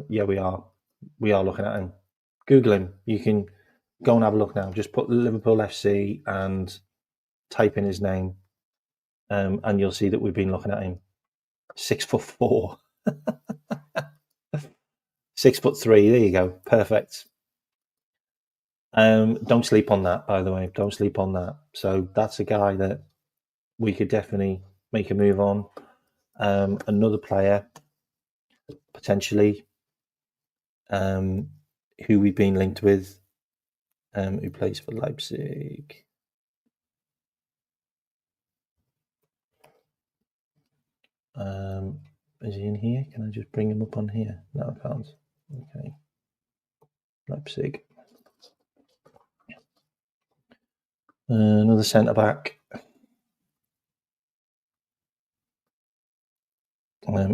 Yeah, we are looking at him. Google him. You can go and have a look now. Just put Liverpool FC and type in his name, and you'll see that we've been looking at him. 6'4". 6'3". There you go. Perfect. Don't sleep on that, by the way. Don't sleep on that. So that's a guy that we could definitely make a move on. Another player, potentially, who we've been linked with, who plays for Leipzig. Is he in here? Can I just bring him up on here? No, I can't. Okay. Leipzig. Another centre back.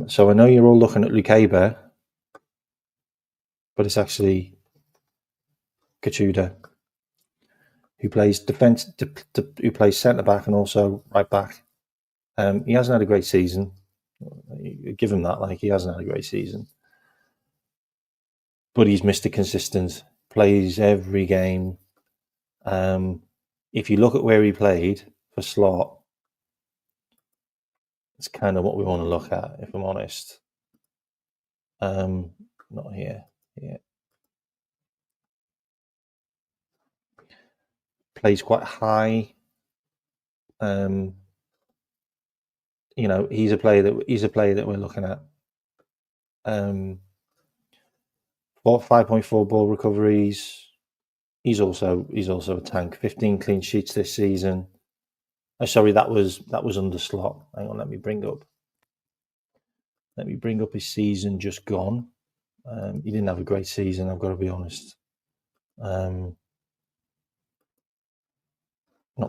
So I know you're all looking at Lukeba, but it's actually Kachuda, who plays defense, who plays centre back and also right back. He hasn't had a great season. Give him that. Like, he hasn't had a great season, but he's Mr. Consistent. Plays every game. If you look at where he played for slot, it's kind of what we want to look at, if I'm honest. Not here. Yeah. Plays quite high. He's a player that we're looking at. 5.4 ball recoveries. He's also a tank. 15 clean sheets this season. Sorry, that was under slot. Hang on, let me bring up his season just gone. He didn't have a great season, I've got to be honest. Not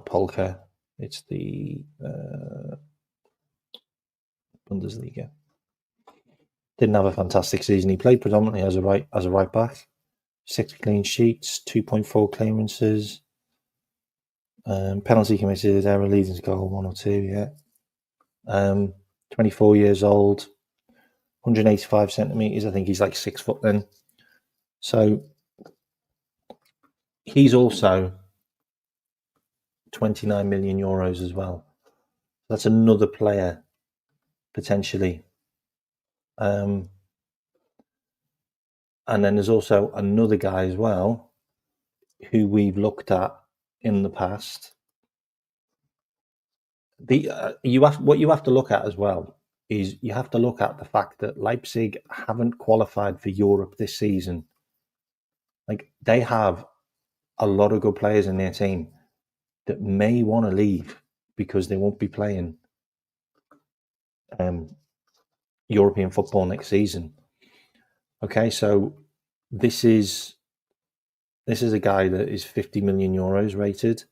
Polka. It's the Bundesliga. Didn't have a fantastic season. He played predominantly as a right back. 6 clean sheets, 2.4 clearances. Penalty committed, error leading to goal, 1 or 2, yeah. 24 years old, 185 centimetres. I think he's like 6 foot then. So he's also 29 million euros as well. That's another player, potentially. And then there's also another guy as well who we've looked at in the past. What you have to look at as well is you have to look at the fact that Leipzig haven't qualified for Europe this season. Like, they have a lot of good players in their team that may want to leave because they won't be playing European football next season. Okay, so this is a guy that is 50 million euros rated.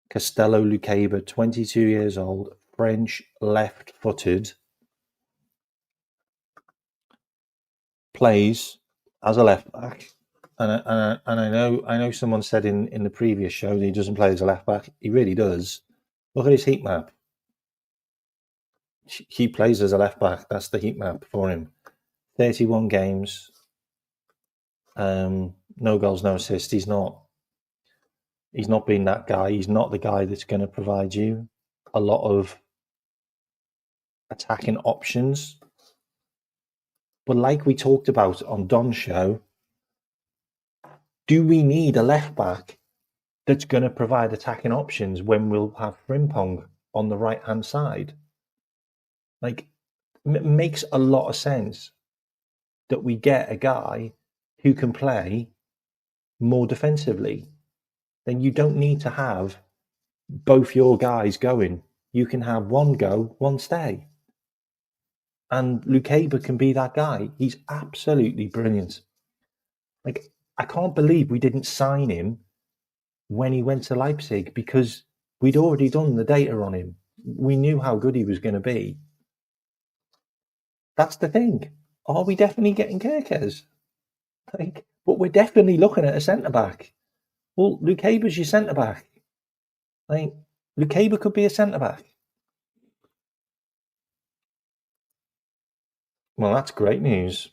Castello Lukeba, 22 years old, French, left-footed, plays as a left back. And I know someone said in the previous show that he doesn't play as a left back. He really does. Look at his heat map. He plays as a left back. That's the heat map for him. 31 games. No goals, no assists. He's not been that guy. He's not the guy that's going to provide you a lot of attacking options. But like we talked about on Don's show, do we need a left back that's going to provide attacking options when we'll have Frimpong on the right-hand side? Like, it makes a lot of sense that we get a guy who can play more defensively. Then you don't need to have both your guys going. You can have one go, one stay. And Lukeba can be that guy. He's absolutely brilliant. Like, I can't believe we didn't sign him when he went to Leipzig, because we'd already done the data on him. We knew how good he was going to be. That's the thing. Are we definitely getting Kerkez? But we're definitely looking at a centre-back. Well, Lukeba's your centre-back. Lukeba could be a centre-back. Well, that's great news.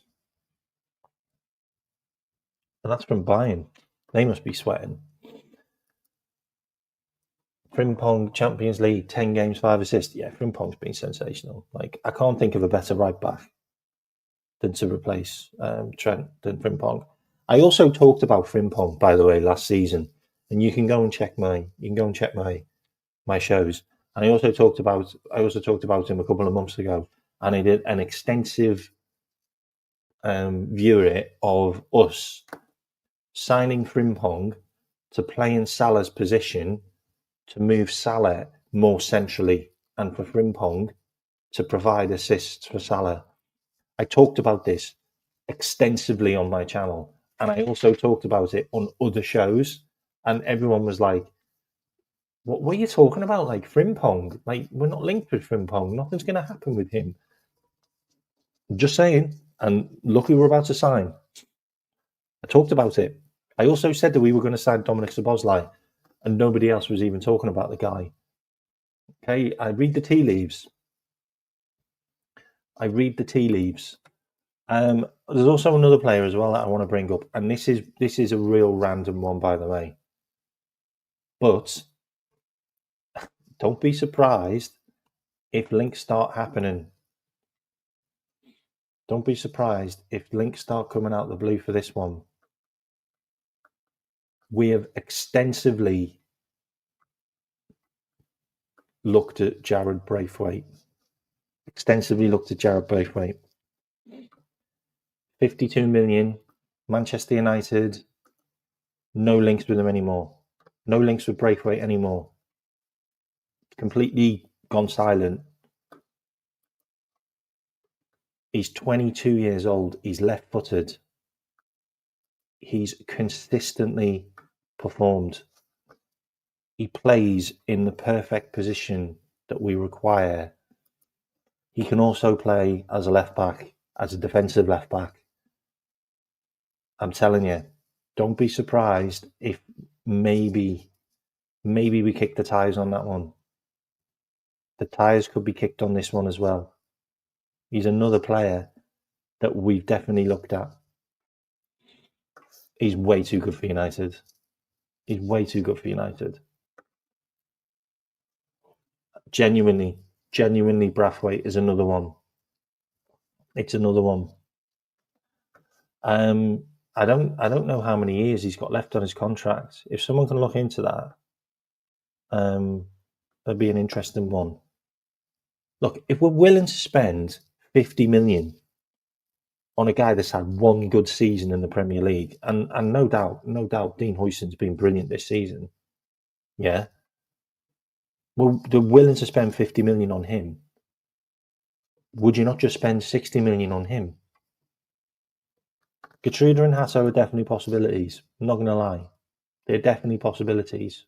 And that's from Bayern. They must be sweating. Frimpong, Champions League, 10 games, 5 assists. Yeah, Frimpong's been sensational. I can't think of a better right back than to replace Trent than Frimpong. I also talked about Frimpong, by the way, last season, and you can go and check my shows. And I also talked about him a couple of months ago, and I did an extensive view of us signing Frimpong to play in Salah's position, to move Salah more centrally, and for Frimpong to provide assists for Salah. I talked about this extensively on my channel, and I also talked about it on other shows, and everyone was like, what are you talking about? Like Frimpong? Like, we're not linked with Frimpong. Nothing's going to happen with him. Just saying. And look who we're about to sign. I talked about it. I also said that we were going to sign Dominic Szoboszlai, and nobody else was even talking about the guy. Okay, I read the tea leaves. There's also another player as well that I want to bring up, and this is a real random one, by the way. But don't be surprised if links start happening. Don't be surprised if links start coming out of the blue for this one. We have extensively looked at Jared Braithwaite. 52 million, Manchester United, no links with him anymore. No links with Braithwaite anymore. Completely gone silent. He's 22 years old. He's left-footed. He's consistently performed. He plays in the perfect position that we require. He can also play as a left-back, as a defensive left-back. I'm telling you, don't be surprised if maybe we kick the tyres on that one. The tyres could be kicked on this one as well. He's another player that we've definitely looked at. He's way too good for United. Genuinely, Braithwaite is another one. It's another one. I don't know how many years he's got left on his contract. If someone can look into that, that'd be an interesting one. Look, if we're willing to spend 50 million on a guy that's had one good season in the Premier League, and no doubt, Dean Huijsen's been brilliant this season. Yeah. Well, they're willing to spend 50 million on him. Would you not just spend 60 million on him? Gertruda and Hasso are definitely possibilities. I'm not going to lie. They're definitely possibilities.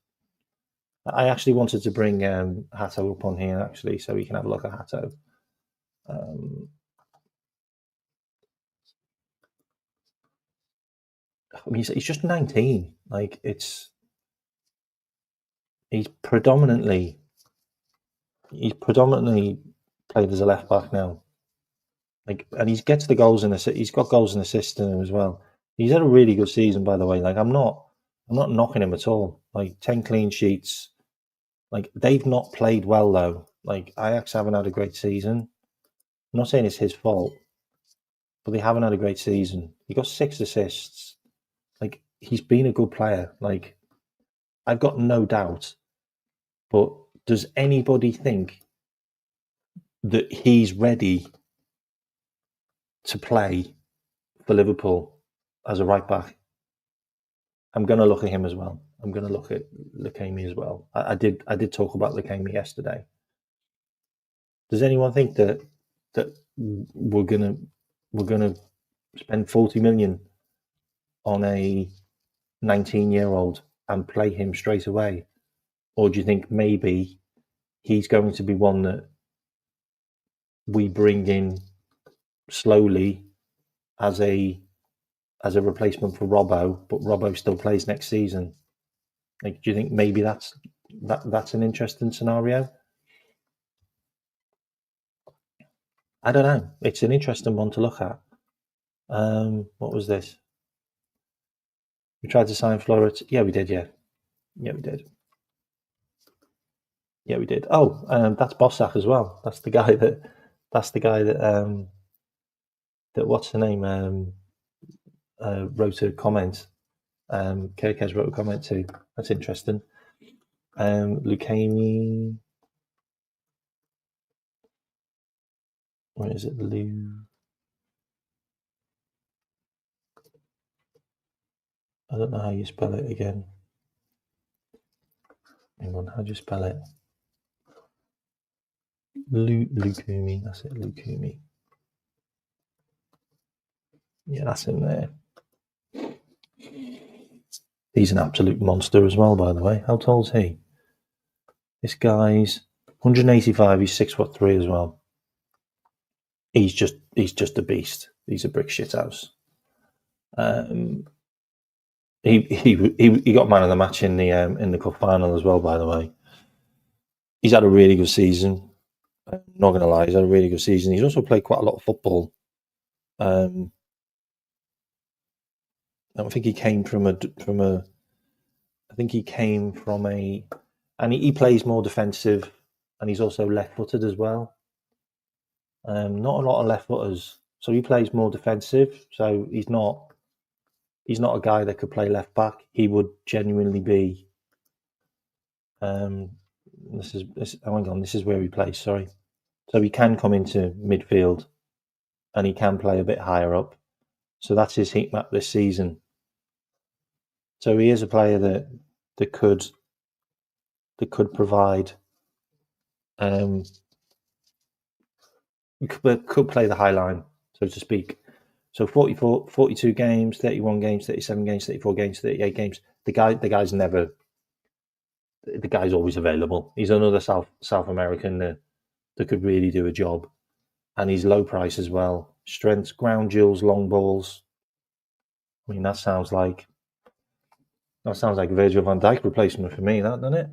I actually wanted to bring Hasso up on here, actually, so we can have a look at Hasso. I mean, he's just 19. Like, he's predominantly played as a left back now. Like, and he gets the goals he's got goals and assists in him as well. He's had a really good season, by the way. Like, I'm not knocking him at all. Like, 10 clean sheets. Like, they've not played well though. Like, Ajax haven't had a great season. I'm not saying it's his fault, but they haven't had a great season. He got 6 assists. Like, he's been a good player. Like, I've got no doubt. But does anybody think that he's ready to play for Liverpool as a right back? I'm going to look at him as well. I'm going to look at Lucchini as well. I did talk about Lucchini yesterday. Does anyone think that we're gonna spend 40 million on a 19-year-old and play him straight away, or do you think maybe he's going to be one that we bring in slowly as a replacement for Robbo, but Robbo still plays next season? Like, do you think maybe that's an interesting scenario? I don't know. It's an interesting one to look at. What was this? We tried to sign Florian. Yeah, we did. Yeah, we did. Yeah, we did. Oh, that's Bossack as well. That's the guy that. That what's the name? Wrote a comment. Kirkes wrote a comment too. That's interesting. Lucchini. Where is it? I don't know how you spell it again. Hang on, how do you spell it? Lukumi, that's it, Lukumi. Yeah, that's him there. He's an absolute monster as well, by the way. How tall's he? This guy's 185. He's 6'3" as well. He's just a beast. He's a brick shit house. He got man of the match in the cup final as well. By the way, he's had a really good season. I'm not going to lie, he's had a really good season. He's also played quite a lot of football. I think he came from a. I think he came from a, and he plays more defensive, and he's also left-footed as well. Not a lot of left-footers, so he plays more defensive. So he's not a guy that could play left back. He would genuinely be. This is where he plays. Sorry, so he can come into midfield, and he can play a bit higher up. So that's his heat map this season. So he is a player that could provide. Could play the high line, so to speak. So 42 games, 31 games, 37 games, 34 games, 38 games. The guy's always available. He's another South American that could really do a job, and he's low price as well. Strengths, ground duels, long balls. I mean, that sounds like Virgil van Dijk replacement for me, doesn't it?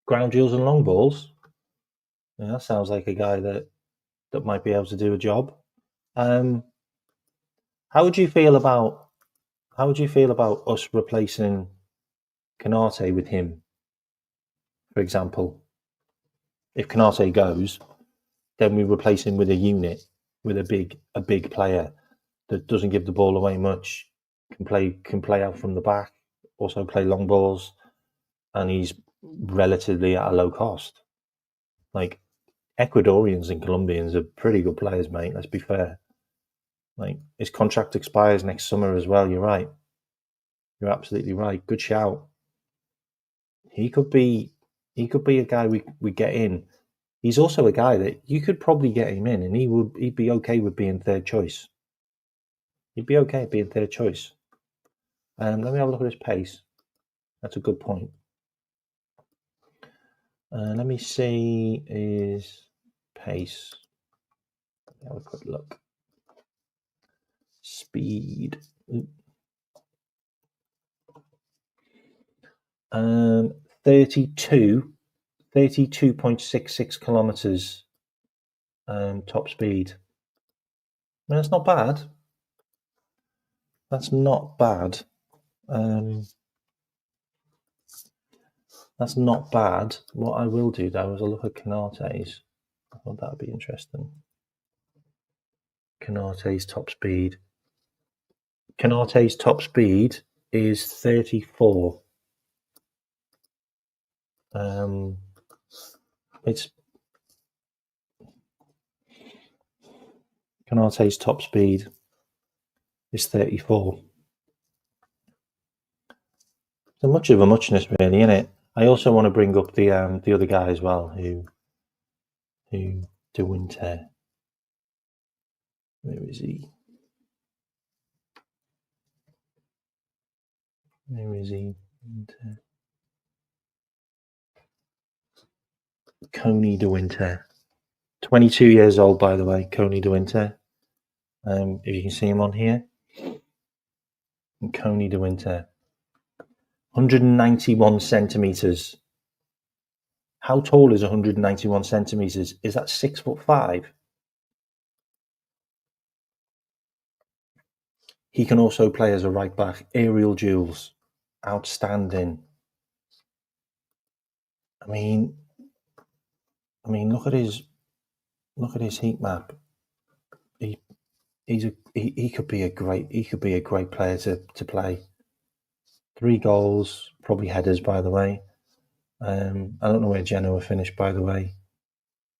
Ground duels and long balls. Yeah, that sounds like a guy that might be able to do a job. How would you feel about us replacing Konate with him? For example, if Konate goes, then we replace him with a unit, with a big player that doesn't give the ball away much, can play out from the back, also play long balls, and he's relatively at a low cost. Like, Ecuadorians and Colombians are pretty good players, mate. Let's be fair. Like, his contract expires next summer as well. You're right. You're absolutely right. Good shout. He could be a guy we get in. He's also a guy that you could probably get him in, and he'd be okay with being third choice. He'd be okay being third choice. Let me have a look at his pace. That's a good point. Let me see his pace. Have a quick look. Speed. 32.66 kilometers top speed. I mean, that's not bad. That's not bad. That's not bad. What I will do, though, is I'll look at Konate's. I thought that would be interesting. Konate's top speed. Konate's top speed is 34. It's Konate's top speed is 34. So much of a muchness, really, isn't it? I also want to bring up the other guy as well, who De Winter. Where is he? Where is he? Coney De Winter. 22 years old, by the way, Coney De Winter. If you can see him on here. And Coney De Winter. 191 centimeters. How tall is 191 centimeters? Is that 6'5"? He can also play as a right back. Aerial duels, outstanding. I mean, look at his heat map. He could be a great player to play. 3 goals, probably headers, by the way. I don't know where Genoa finished, by the way.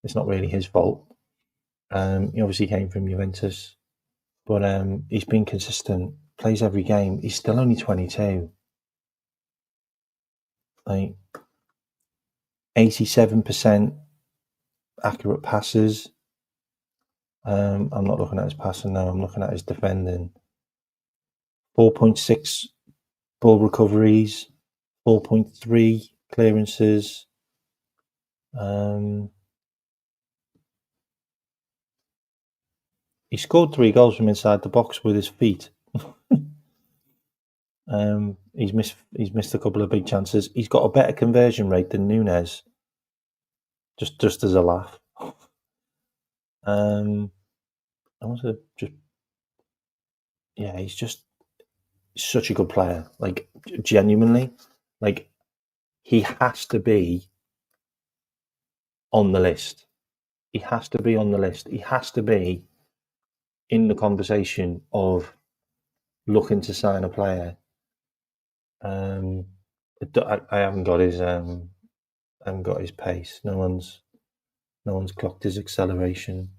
It's not really his fault. He obviously came from Juventus, but he's been consistent. Plays every game. He's still only 22. Like 87% accurate passes. I'm not looking at his passing now. I'm looking at his defending. 4.6 ball recoveries, 4.3 clearances. He scored 3 goals from inside the box with his feet. He's missed a couple of big chances. He's got a better conversion rate than Nunes. Just as a laugh. He's just such a good player. Like, genuinely, like, he has to be on the list. He has to be on the list. He has to be in the conversation of looking to sign a player. I haven't got his pace. No one's clocked his acceleration,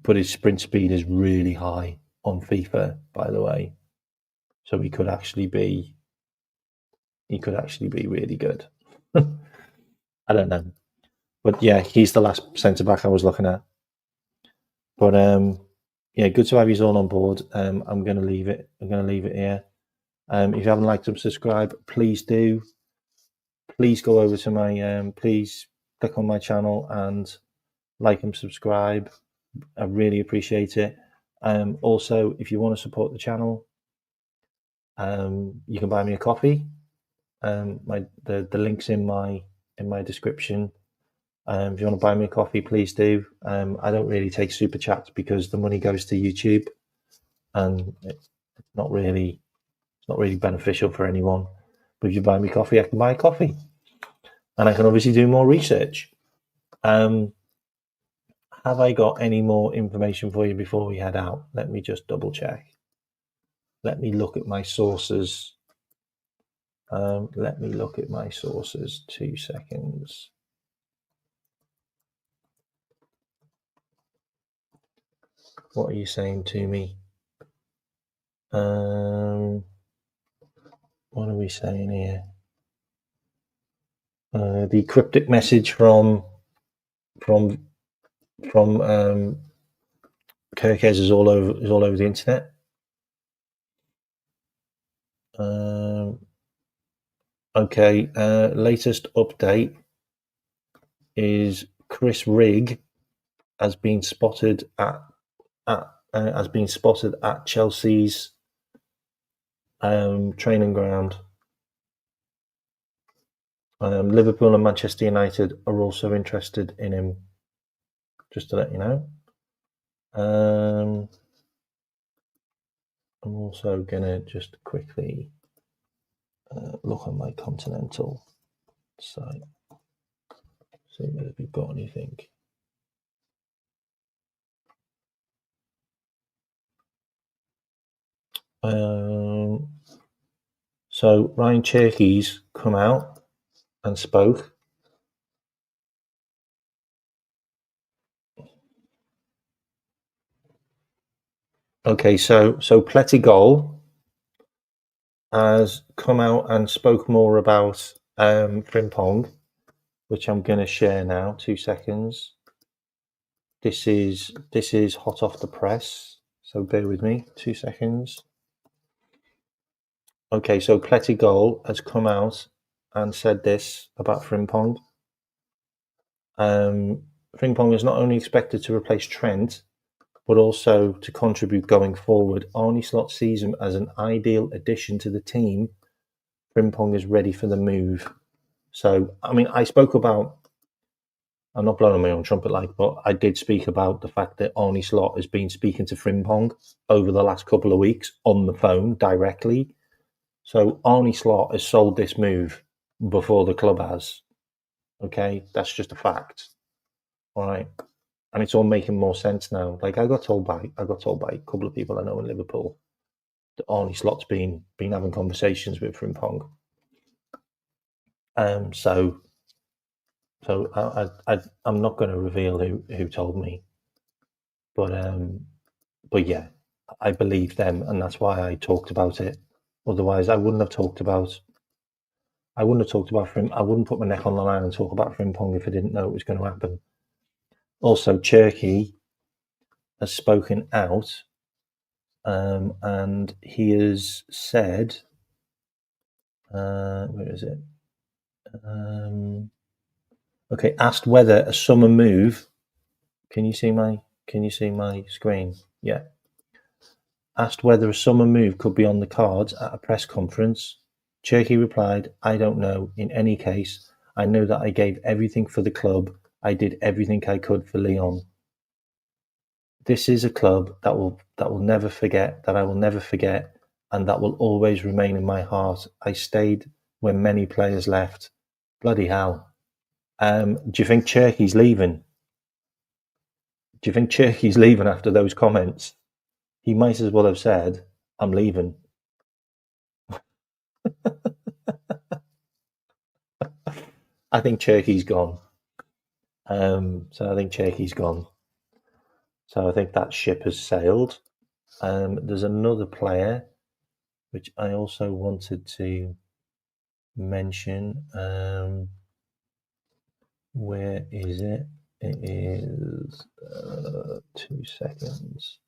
but his sprint speed is really high on FIFA, by the way. So he could actually be really good. I don't know, but yeah, he's the last centre back I was looking at. But good to have you all on board. I'm going to leave it here. If you haven't liked and subscribed, please do. Please go over to my please click on my channel and like and subscribe. I really appreciate it. Also, if you want to support the channel, you can buy me a coffee. The link's in my description. If you want to buy me a coffee, please do. I don't really take super chats because the money goes to YouTube, and it's not really beneficial for anyone. But if you buy me coffee, I can buy a coffee, and I can obviously do more research. Have I got any more information for you before we head out? Let me just double check. Let me look at my sources. 2 seconds. What are you saying to me? What are we saying here? The cryptic message from Kirkes is all over the internet. Okay, latest update is Chris Rigg has been spotted at Chelsea's training ground. Liverpool and Manchester United are also interested in him, just to let you know. I'm also gonna just quickly look on my Continental site, see whether we've got anything. So Ryan Cherki's come out and spoke. Okay, so Pletigol has come out and spoke more about Frimpong, which I'm going to share now. 2 seconds. This is hot off the press, so bear with me. 2 seconds. Okay, so Pletigol has come out and said this about Frimpong. Frimpong is not only expected to replace Trent, but also to contribute going forward. Arne Slot sees him as an ideal addition to the team. Frimpong is ready for the move. So, I mean, I spoke about, I'm not blowing my own trumpet but I did speak about the fact that Arne Slot has been speaking to Frimpong over the last couple of weeks on the phone directly. So Arne Slot has sold this move before the club has. Okay, that's just a fact. All right. And it's all making more sense now. Like I got told by a couple of people I know in Liverpool that Arne Slot's been having conversations with Frimpong. So I'm not going to reveal who told me, but yeah, I believe them, and that's why I talked about it. Otherwise, I wouldn't have talked about I wouldn't have talked about I wouldn't put my neck on the line and talk about Frimpong if I didn't know it was going to happen. Also, Cherki has spoken out, and he has said, where is it? Okay, asked whether a summer move. Can you see my screen? Yeah. Asked whether a summer move could be on the cards at a press conference. Cherki replied, "I don't know. In any case, I know that I gave everything for the club. I did everything I could for Lyon. This is a club that will never forget, that I will never forget, and that will always remain in my heart. I stayed when many players left." Bloody hell. Do you think Cherki's leaving? Do you think Cherki's leaving after those comments? He might as well have said, "I'm leaving." I think Cherki's gone. So I think Cherki's gone. So I think that ship has sailed. There's another player which I also wanted to mention. Where is it? It is 2 seconds.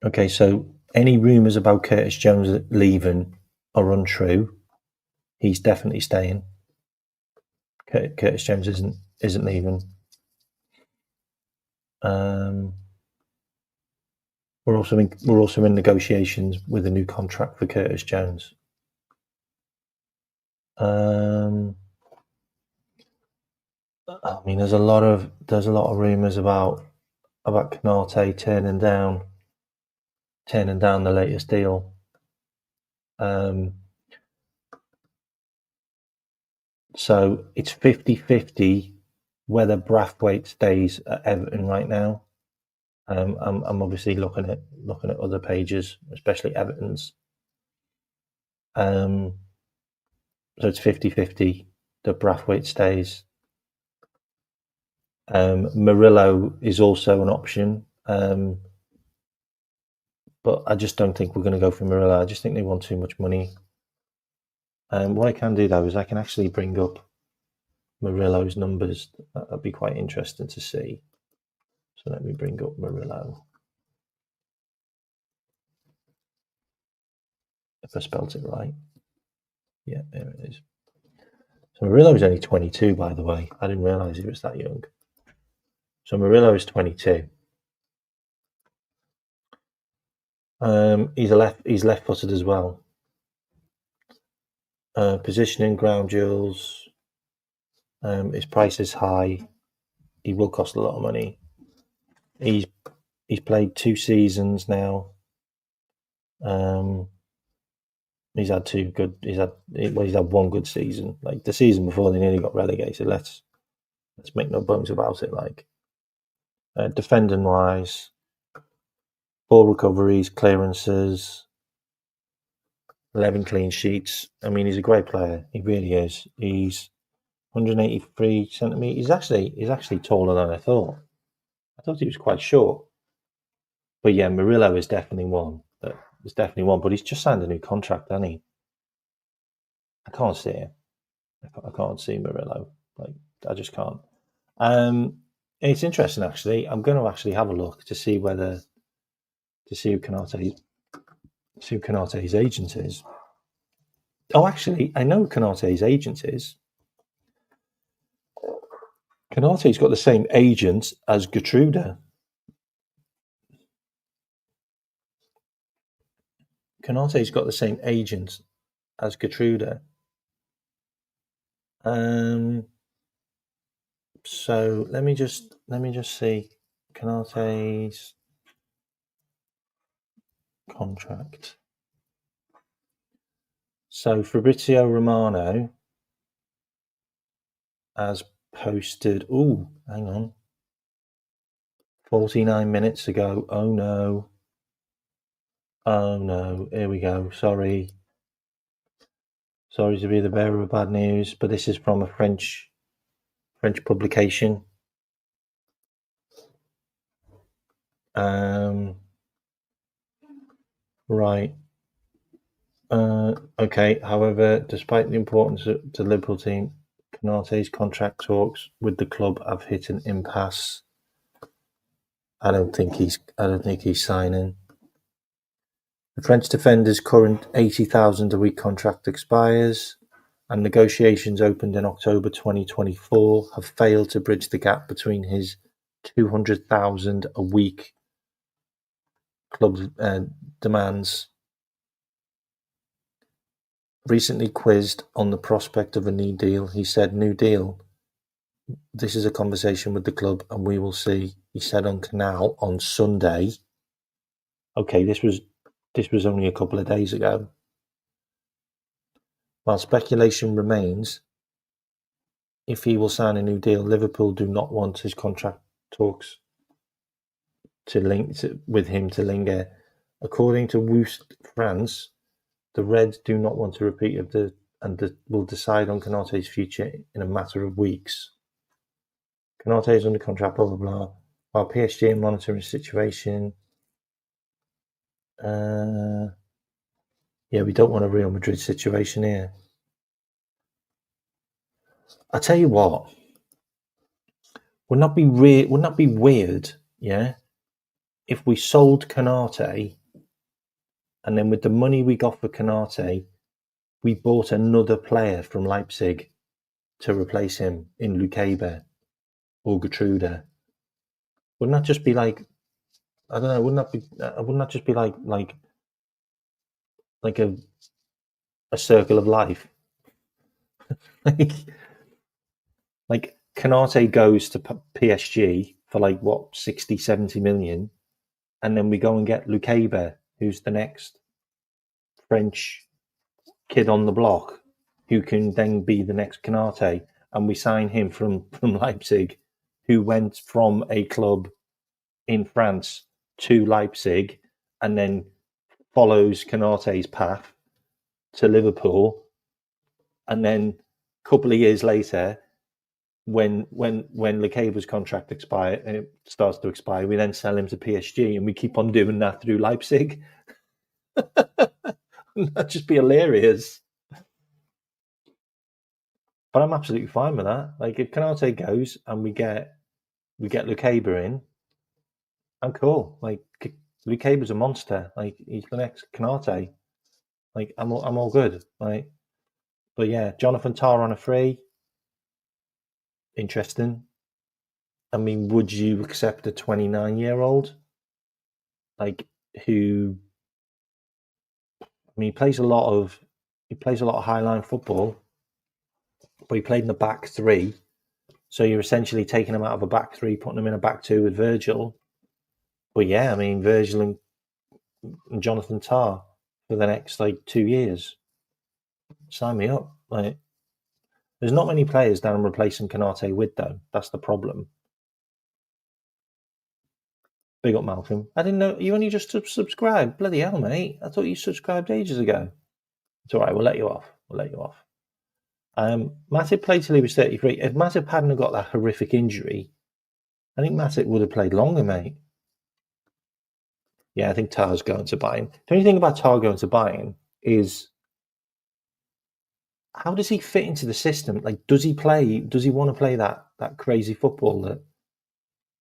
Okay, so any rumours about Curtis Jones leaving are untrue. He's definitely staying. Curtis Jones isn't leaving. We're also in negotiations with a new contract for Curtis Jones. I mean, there's a lot of rumours about Konate turning down the latest deal. So it's 50-50 whether Braithwaite stays at Everton right now. I'm obviously looking at other pages, especially Everton's. So it's 50-50 that Braithwaite stays. Murillo is also an option, but I just don't think we're going to go for Murillo. I just think they want too much money. What I can do though is I can actually bring up Murillo's numbers. That'd be quite interesting to see. So let me bring up Murillo. If I spelt it right. Yeah, there it is. So Murillo is only 22, by the way. I didn't realise he was that young. So Murillo is 22. He's left-footed as well. Positioning, ground duels. His price is high. He will cost a lot of money. He's played 2 seasons now. He's had 2 good. He's had 1 good season. Like the season before, they nearly got relegated. Let's make no bones about it. Like defending wise, ball recoveries, clearances, 11 clean sheets. I mean, he's a great player. He really is. He's 183 centimeters. He's actually taller than I thought. I thought he was quite short. But yeah, Murillo is definitely one. But he's just signed a new contract, hasn't he? I can't see it. I can't see Murillo. Like I just can't. It's interesting actually. I'm going to actually have a look to see who Konate's agent is. Oh, actually, I know Konate's agent is. Konate's got the same agent as Gertruda. Konate's got the same agent as Gertruda. So let me just see Konate's contract. So Fabrizio Romano has posted. Oh, hang on. 49 minutes ago. Oh no. Here we go. Sorry to be the bearer of bad news, but this is from a French publication. Right. Okay. However, despite the importance to the Liverpool team, Konate's contract talks with the club have hit an impasse. I don't think he's signing. The French defender's current £80,000 a week contract expires, and negotiations opened in October 2024 have failed to bridge the gap between his £200,000 a week club demands. Recently quizzed on the prospect of a new deal, he said, "New deal? This is a conversation with the club and we will see," he said on Canal on Sunday. Okay, this was only a couple of days ago. While speculation remains if he will sign a new deal, Liverpool do not want his contract talks with him to linger. According to Woost France, the Reds do not want to repeat and will decide on Konate's future in a matter of weeks. Konate is under contract, blah, blah, blah. While PSG are monitoring the situation, yeah, we don't want a Real Madrid situation here. I tell you what, wouldn't that be weird, yeah, if we sold Konate and then with the money we got for Konate, we bought another player from Leipzig to replace him in Lukaber or Gertrude? Wouldn't that just be like, I don't know, wouldn't that just be like a circle of life? like Konate goes to PSG for like what, 60, 70 million, and then we go and get Lukaber, who's the next French kid on the block, who can then be the next Konate, and we sign him from Leipzig, who went from a club in France to Leipzig and then follows Konate's path to Liverpool, and then a couple of years later, when Lukaber's contract starts to expire, we then sell him to PSG, and we keep on doing that through Leipzig. That'd just be hilarious. But I'm absolutely fine with that. Like if Konate goes and we get Lukaber in, I'm cool. Like Lukaber's a monster. Like he's the next Konate. Like I'm all good. Like, but yeah, Jonathan Tah on a free. Interesting. I mean, would you accept a 29-year-old like who? I mean, he plays a lot of highline football, but he played in the back three. So you're essentially taking him out of a back three, putting him in a back two with Virgil. But yeah, I mean, Virgil and Jonathan Tah for the next like 2 years. Sign me up. Like, there's not many players that I'm replacing Konate with, though. That's the problem. Big up, Malcolm. I didn't know you only just subscribed. Bloody hell, mate! I thought you subscribed ages ago. It's all right. We'll let you off. Matip played till he was 33. If Matip hadn't got that horrific injury, I think Matip would have played longer, mate. Yeah, I think Tah's going to Bayern. The only thing about Tah going to Bayern is how does he fit into the system? Like, does he want to play that crazy football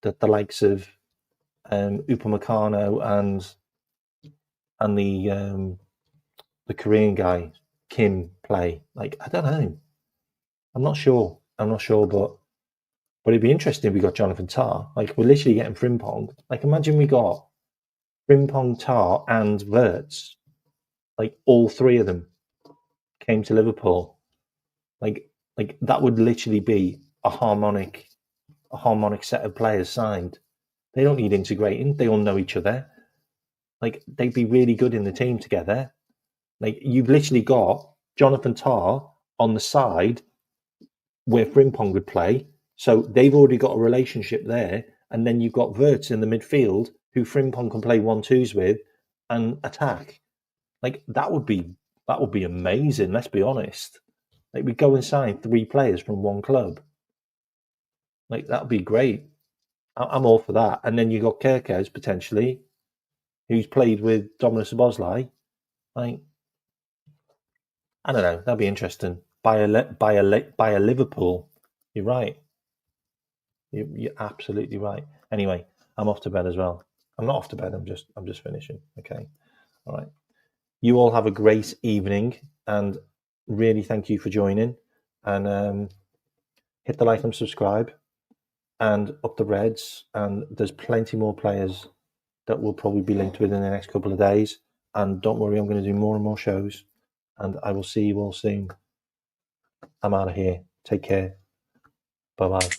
that the likes of Upamecano and the Korean guy Kim play? Like, I don't know. I'm not sure, but it'd be interesting if we got Jonathan Tah. Like, we're literally getting Frimpong. Like, imagine we got Frimpong, Tah, and Wirtz. Like, all three of them came to Liverpool. Like that would literally be a harmonic set of players signed. They don't need integrating. They all know each other. Like, they'd be really good in the team together. Like, you've literally got Jonathan Tah on the side where Frimpong would play. So they've already got a relationship there. And then you've got Wirtz in the midfield who Frimpong can play 1-2s with and attack. Like, that would be amazing, let's be honest. Like, we go and sign 3 players from one club. Like, that would be great. I'm all for that. And then you got Cherki potentially, who's played with Dominus Szoboszlai. Like, I don't know. That'd be interesting. By a Liverpool. You're right. You're absolutely right. Anyway, I'm off to bed as well. I'm not off to bed. I'm just finishing. Okay. All right. You all have a great evening, and really thank you for joining. And hit the like and subscribe, and up the Reds. And there's plenty more players that will probably be linked with in the next couple of days. And don't worry, I'm going to do more and more shows. And I will see you all soon. I'm out of here. Take care. Bye bye.